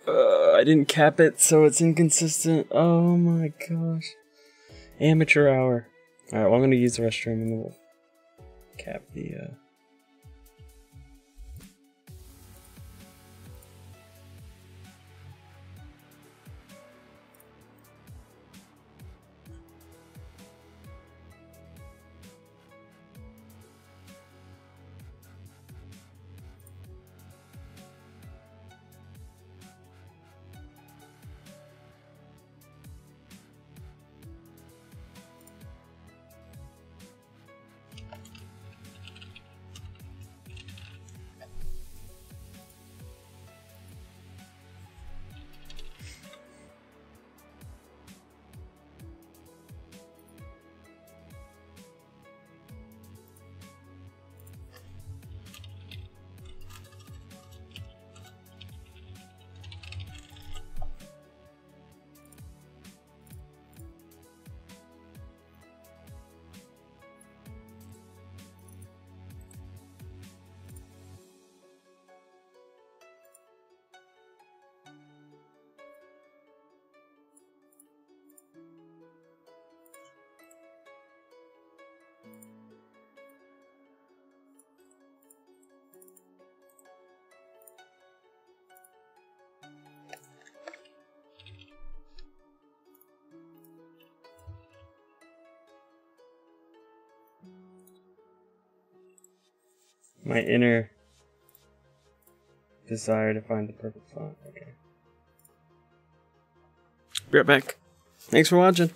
I didn't cap it, so it's inconsistent. Oh my gosh. Amateur hour. Alright, well I'm gonna use the restroom and then we'll cap the My inner desire to find the perfect font. Okay. Be right back. Thanks for watching.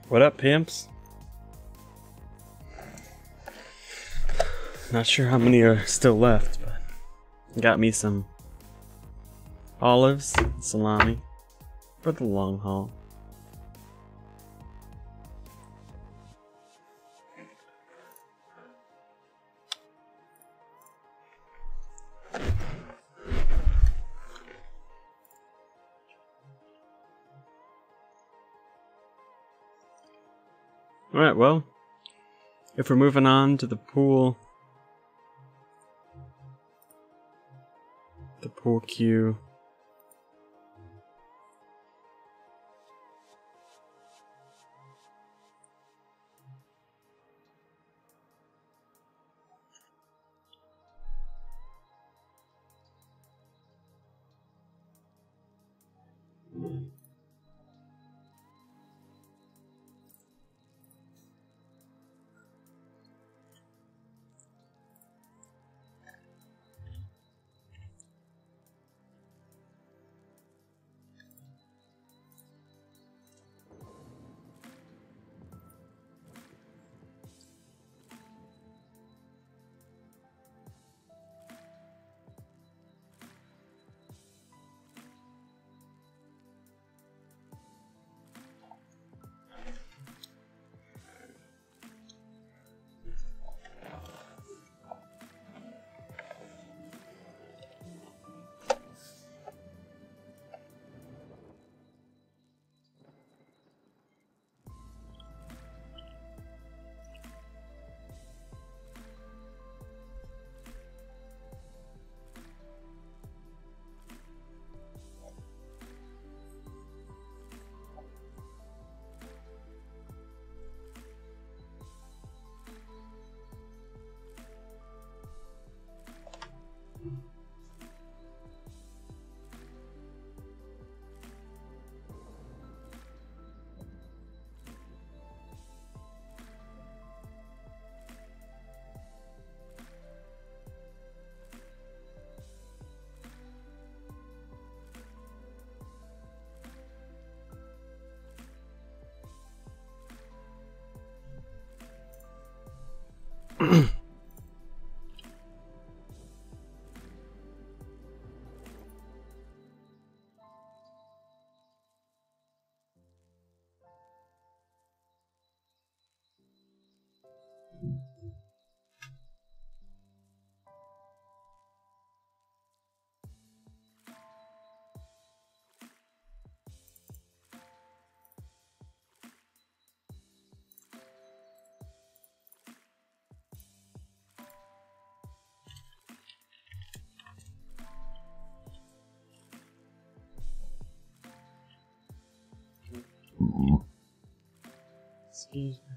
What up, pimps? Not sure how many are still left, but got me some olives, salami for the long haul. Alright, well, if we're moving on to the pool queue. Excuse me.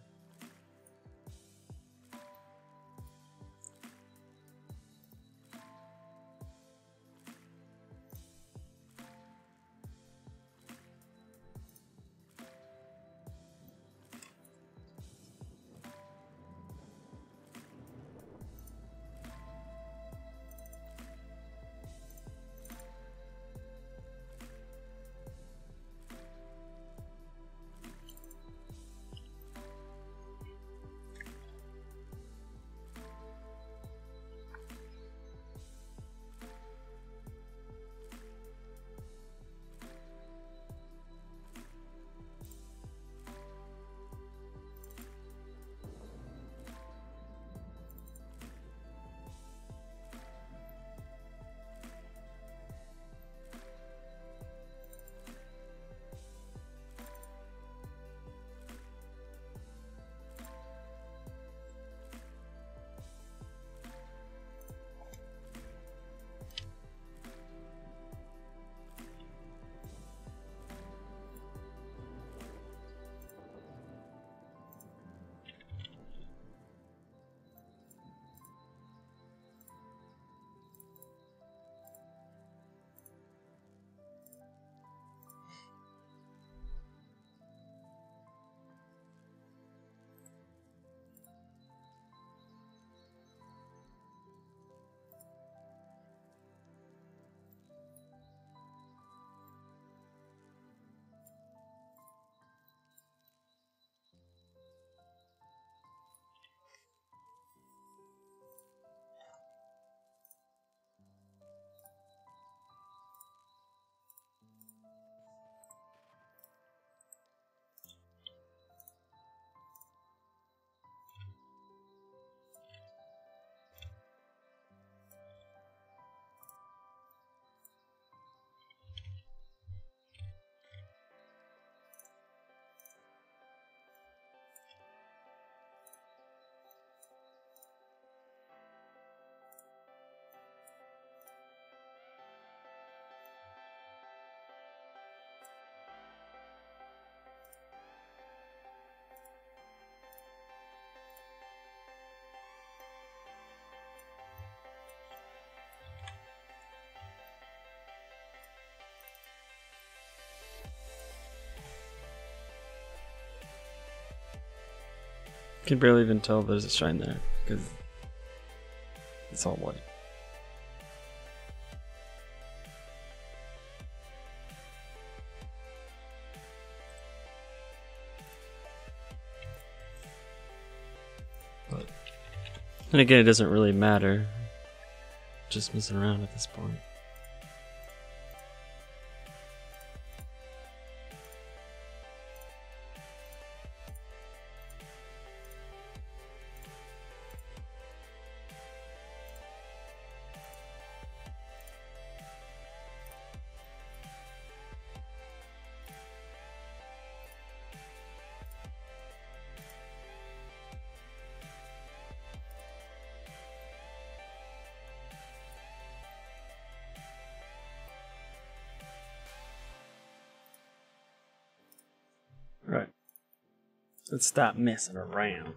Can barely even tell there's a shrine there because it's all white. But then again, it doesn't really matter. Just messing around at this point. Right. Let's stop messing around.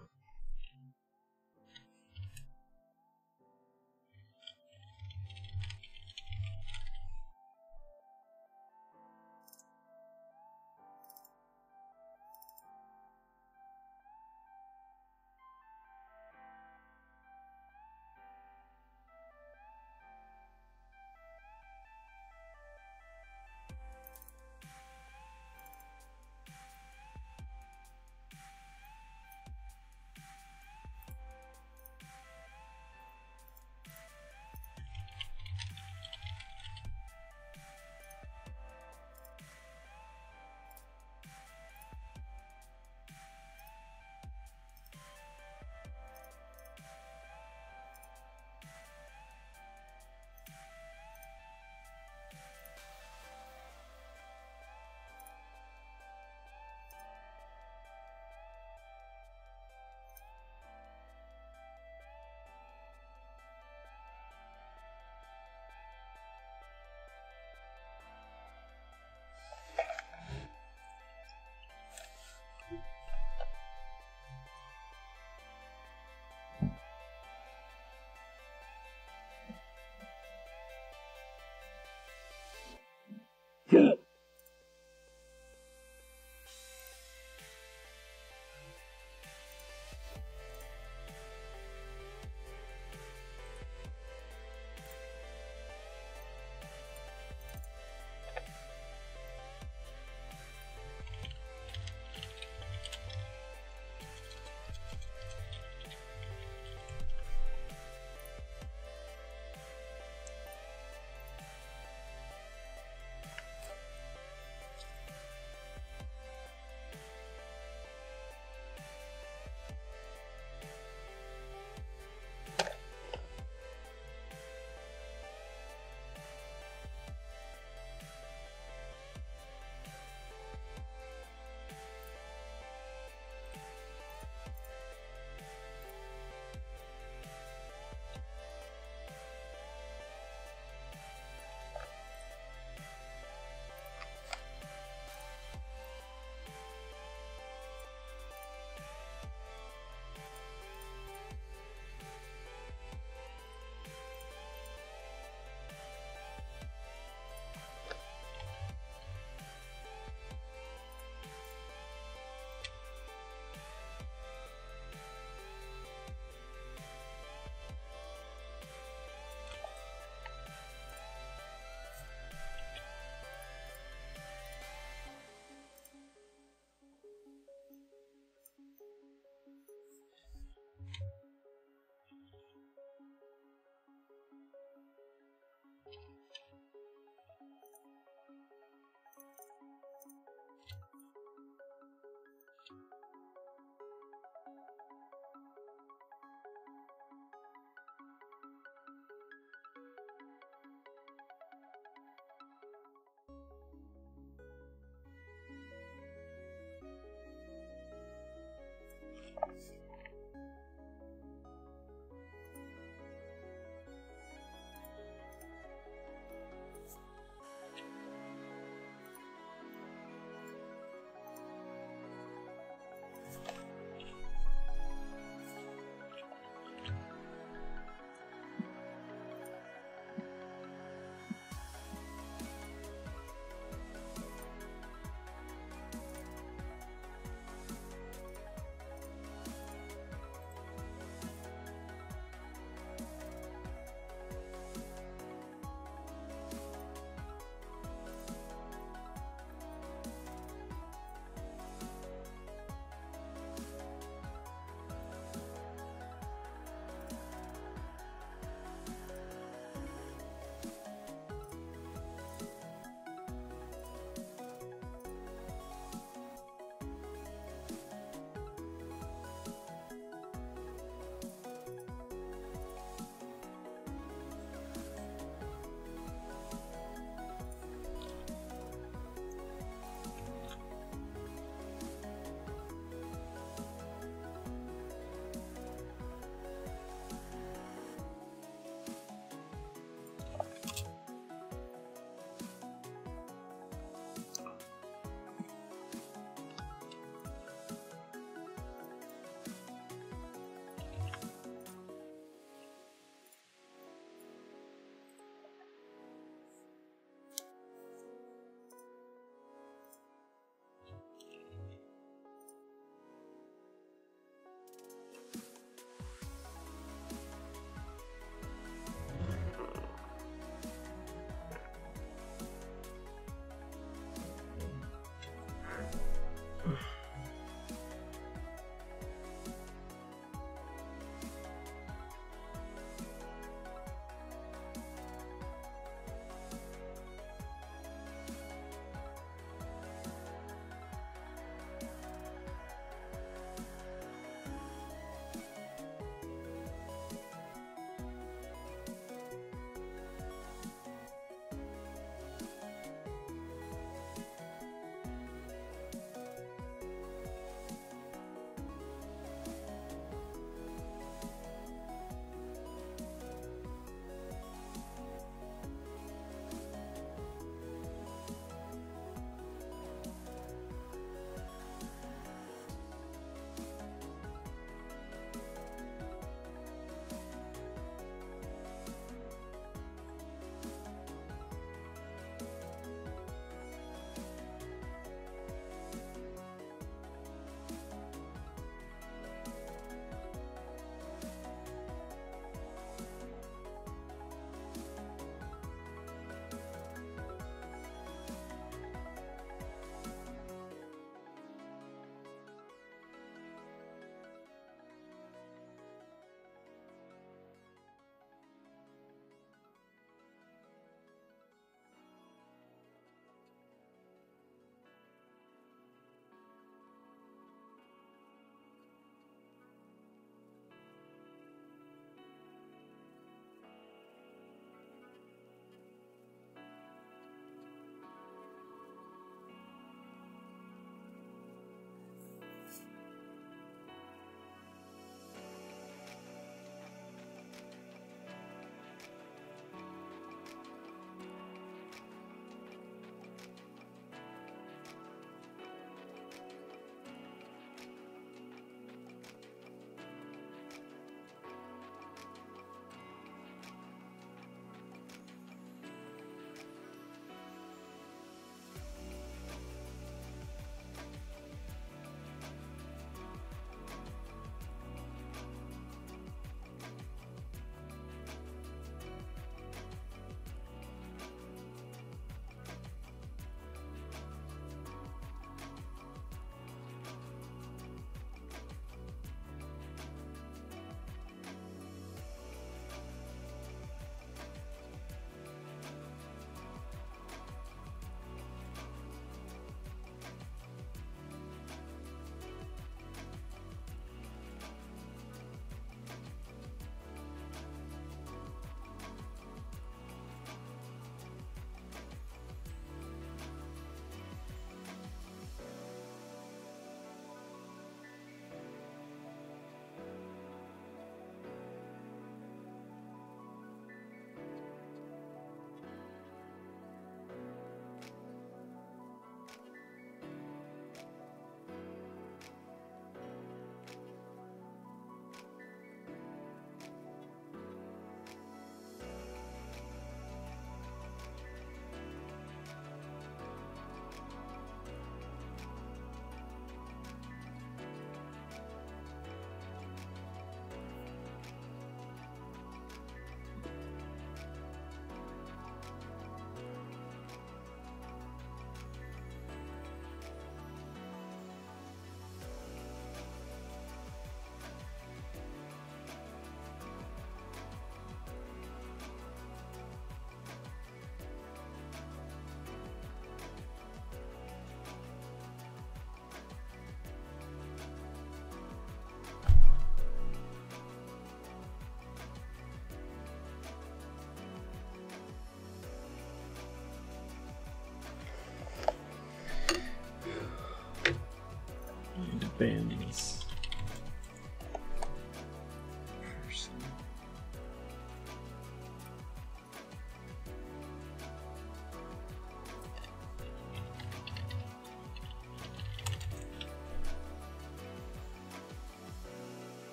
bins.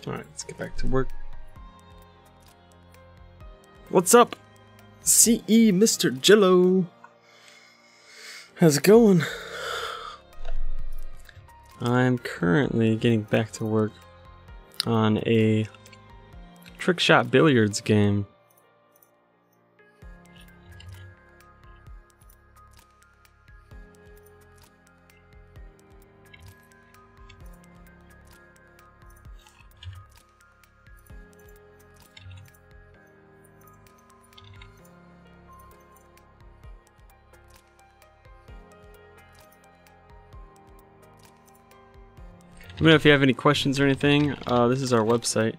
Alright, let's get back to work. What's up? CE Mr. Jello. How's it going? I'm currently getting back to work on a trick shot billiards game. Let me know if you have any questions or anything. This is our website.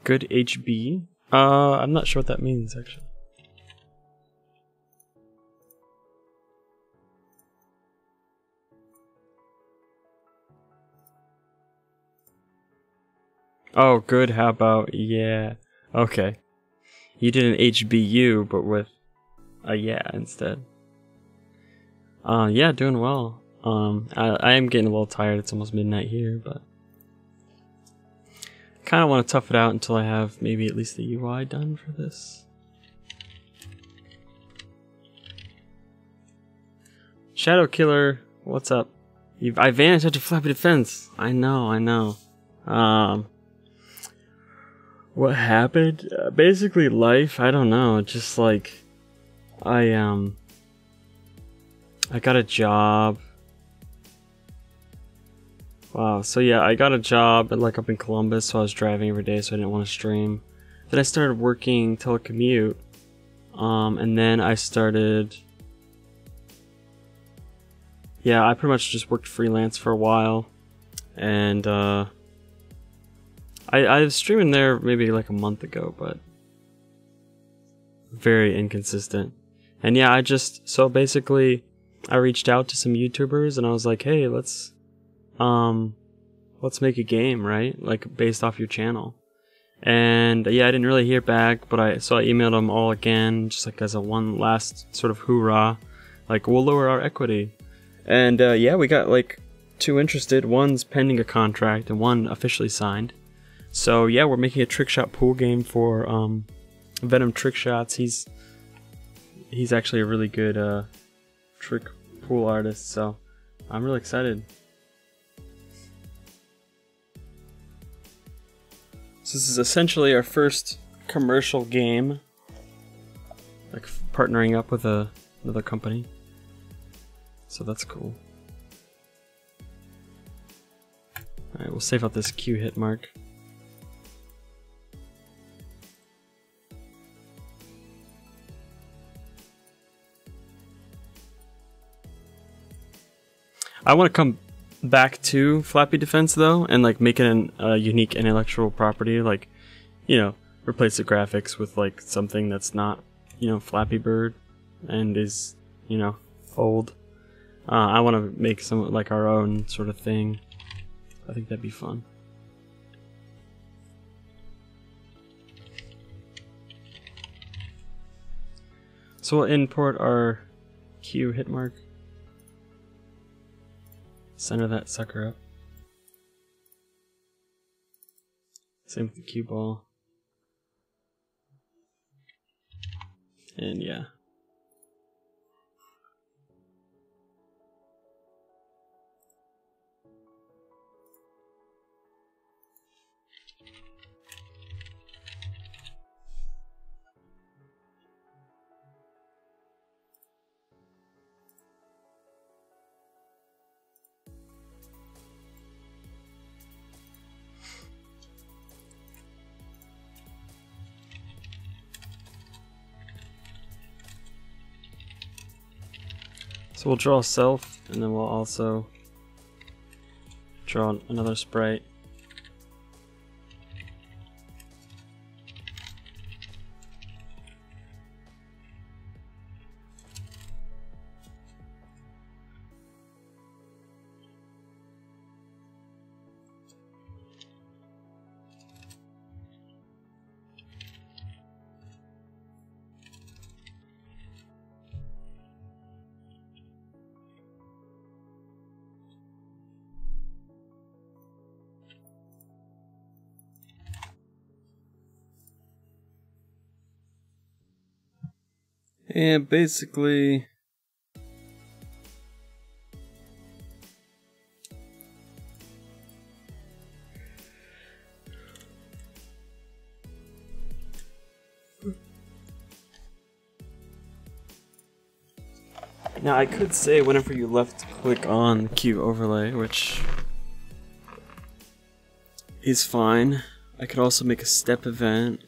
Good HB. I'm not sure what that means actually. Oh, good. How about yeah? Okay. You did an HBU, but with a yeah instead. Yeah, doing well. I am getting a little tired. It's almost midnight here, but kind of want to tough it out until I have maybe at least the UI done for this. Shadow Killer, what's up? I vanished after Flappy Defense. I know. What happened? Basically life, I don't know, just like I got a job. Wow, so yeah, I got a job like up in Columbus, so I was driving every day, so I didn't want to stream. Then I started working telecommute, and then I started, yeah, I pretty much just worked freelance for a while, and I was streaming there maybe like a month ago, but very inconsistent. And yeah, so basically I reached out to some YouTubers and I was like, hey, let's make a game, right? Like based off your channel. And yeah, I didn't really hear back, but I emailed them all again, just like as a one last sort of hoorah, like we'll lower our equity. And yeah, we got like 2 interested. One's pending a contract and one officially signed. So yeah, we're making a trick shot pool game for Venom Trick Shots. He's actually a really good trick pool artist, so I'm really excited. So this is essentially our first commercial game, like partnering up with another company. So that's cool. Alright, we'll save out this Q hit mark. I want to come back to Flappy Defense though, and like make it a unique intellectual property, like, you know, replace the graphics with like something that's not, you know, Flappy Bird and is, you know, old. I want to make some like our own sort of thing. I think that'd be fun. So we'll import our Q hit mark. Center that sucker up. Same with the cue ball. And yeah. So we'll draw a self, and then we'll also draw another sprite. And basically, now I could say whenever you left click on Q overlay, which is fine. I could also make a step event.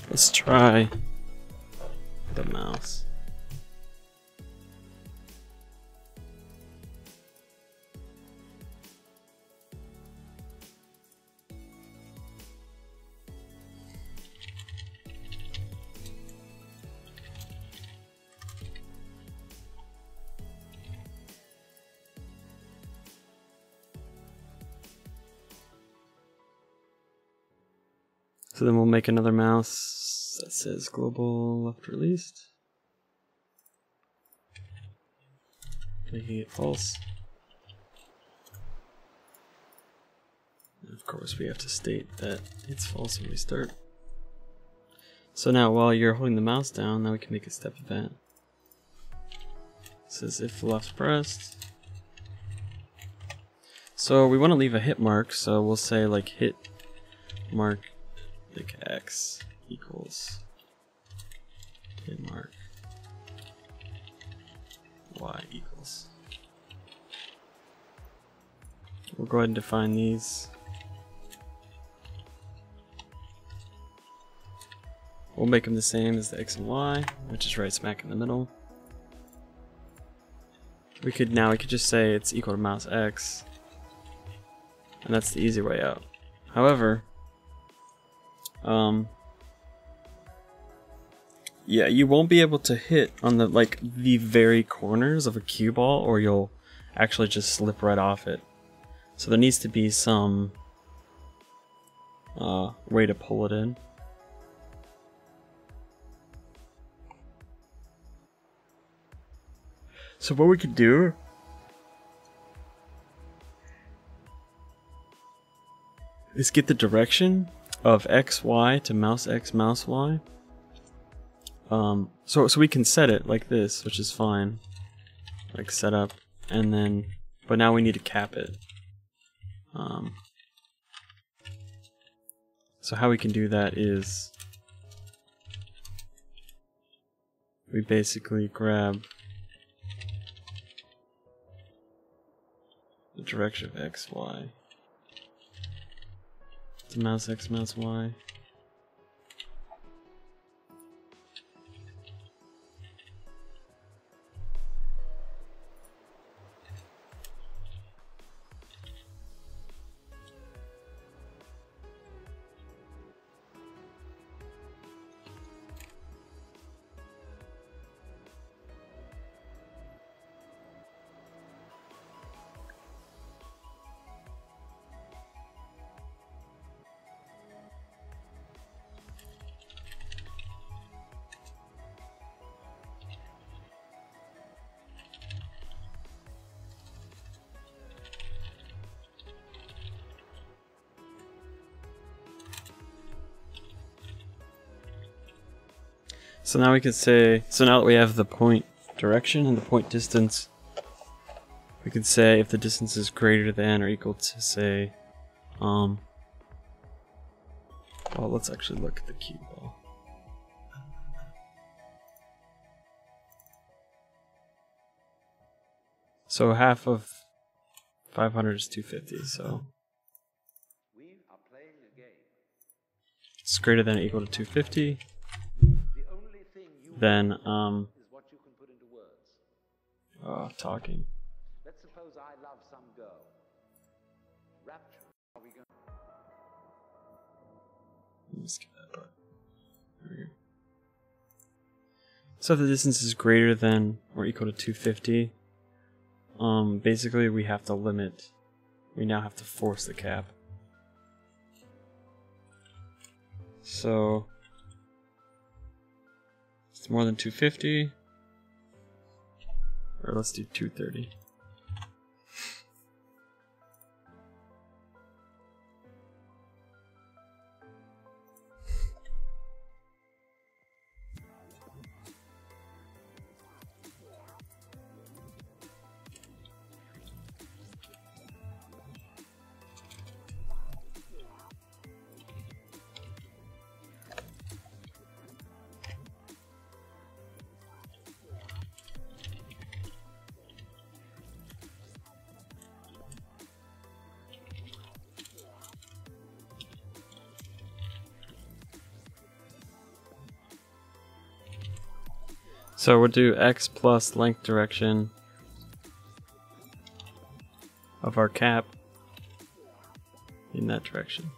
Let's try the mouse. So then we'll make another mouse that says global left released, making it false. And of course we have to state that it's false when we start. So now while you're holding the mouse down, now we can make a step event. It says if left pressed. So we want to leave a hit mark, so we'll say like hit mark like X equals hit mark Y equals. We'll go ahead and define these. We'll make them the same as the X and Y, which is right smack in the middle. We could just say it's equal to mouse X, and that's the easy way out. However, yeah, you won't be able to hit on the very corners of a cue ball, or you'll actually just slip right off it. So there needs to be some way to pull it in. So what we could do is get the direction of X, Y to mouse X, mouse Y. So we can set it like this, which is fine. Like set up, and then, but now we need to cap it. So how we can do that is we basically grab the direction of x, y. It's mouse x, mouse y. So now we can say, so now that we have the point direction and the point distance, we can say if the distance is greater than or equal to, say, well, let's actually look at the cue ball. So half of 500 is 250, so it's greater than or equal to 250. Then, talking. Let's suppose I love some girl. Rapture. Are we going? Let me skip that part. There we go. So if the distance is greater than or equal to 250, basically we have to limit. We now have to force the cap. So it's more than 250, or let's do 230. So we'll do x plus length direction of our cap in that direction.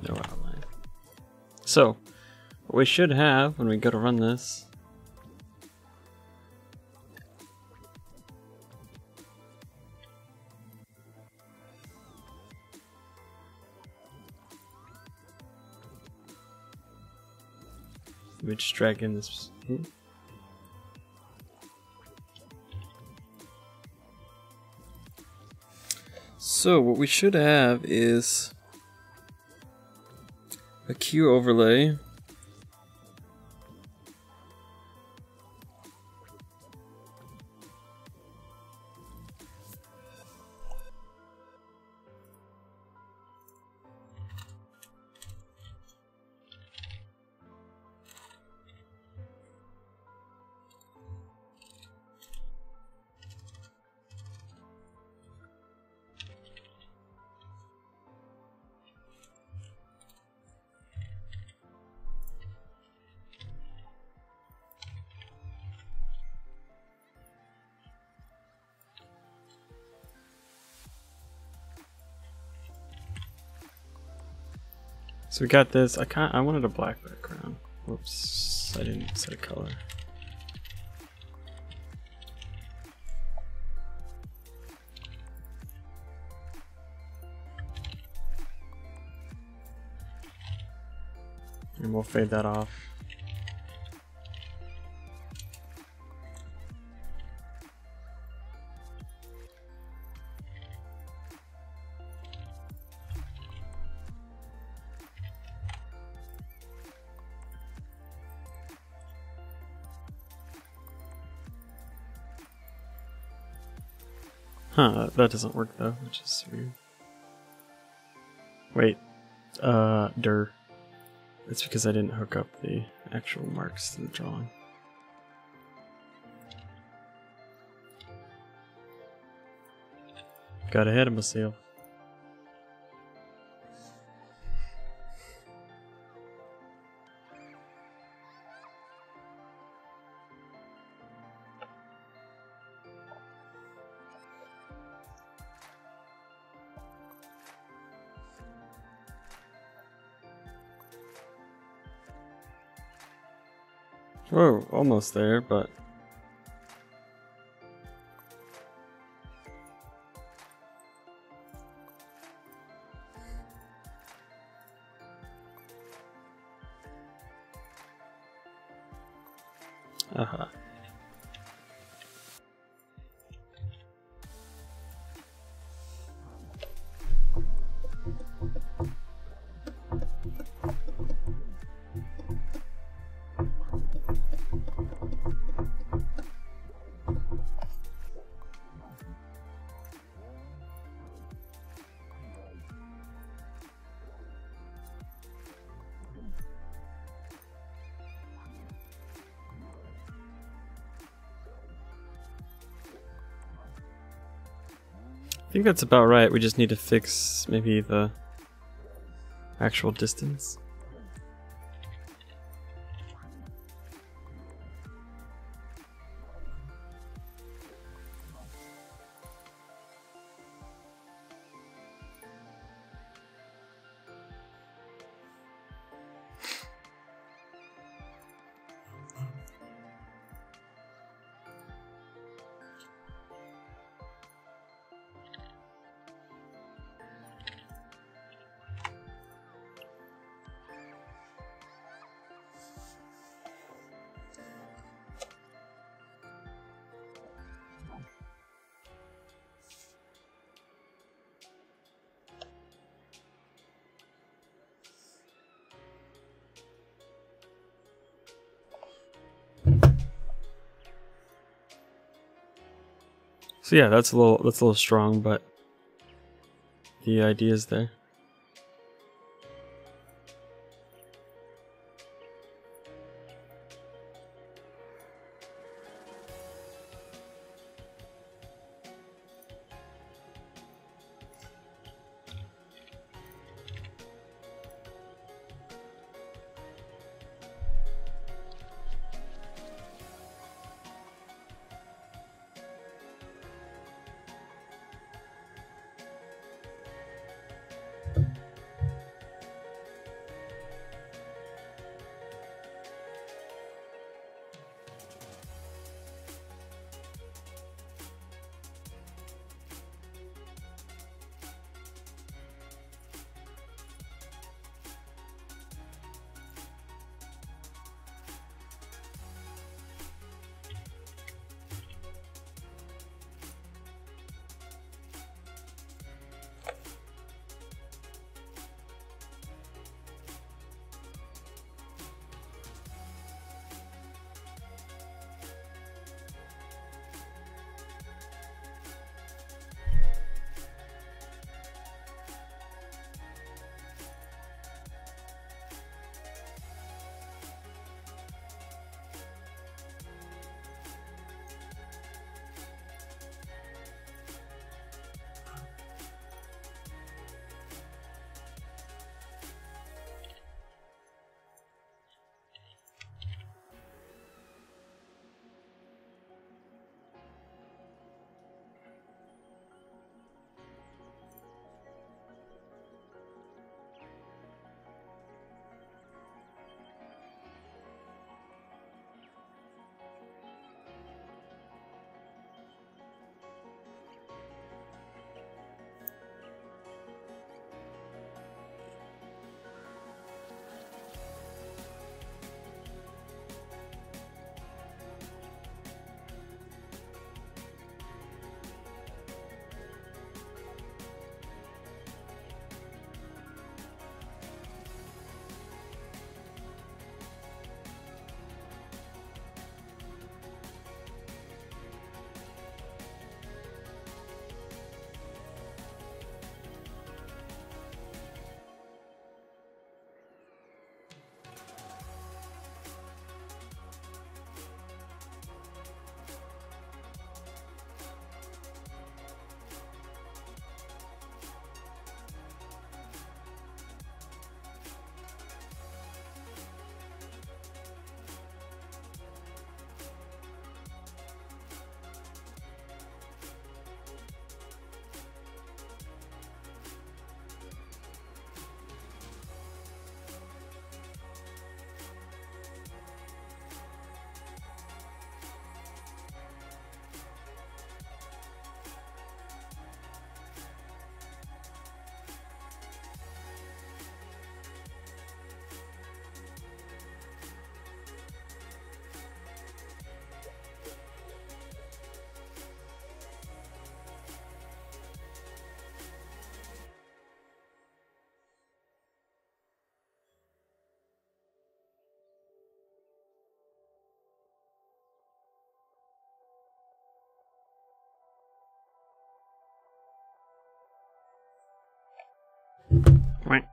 No outline. So, what we should have when we go to run this we just drag in this. So what we should have is a cue overlay. So we got this. I wanted a black background. Whoops, I didn't set a color. And we'll fade that off. Huh, that doesn't work though, which is weird. Wait, dir. That's because I didn't hook up the actual marks to the drawing. Got ahead of myself. Whoa, almost there, but... Aha. I think that's about right. We just need to fix maybe the actual distance. So yeah, that's a little strong, but the idea is there. Right.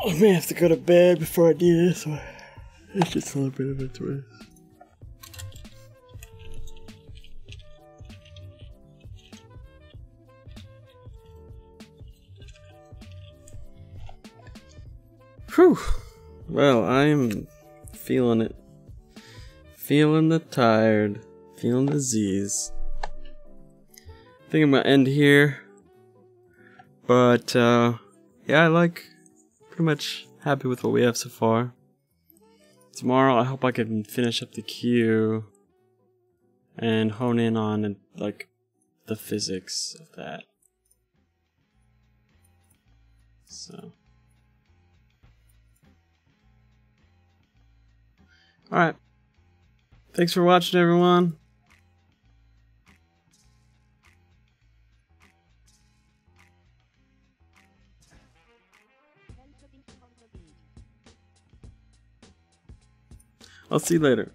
I may have to go to bed before I do this, or I should celebrate a bit rest. Whew. Well, I'm feeling it. Feeling the tired. Feeling the Z's. I think I'm gonna end here. But, yeah, pretty much happy with what we have so far. Tomorrow, I hope I can finish up the queue and hone in on, like, the physics of that. So. Alright. Thanks for watching, everyone. I'll see you later.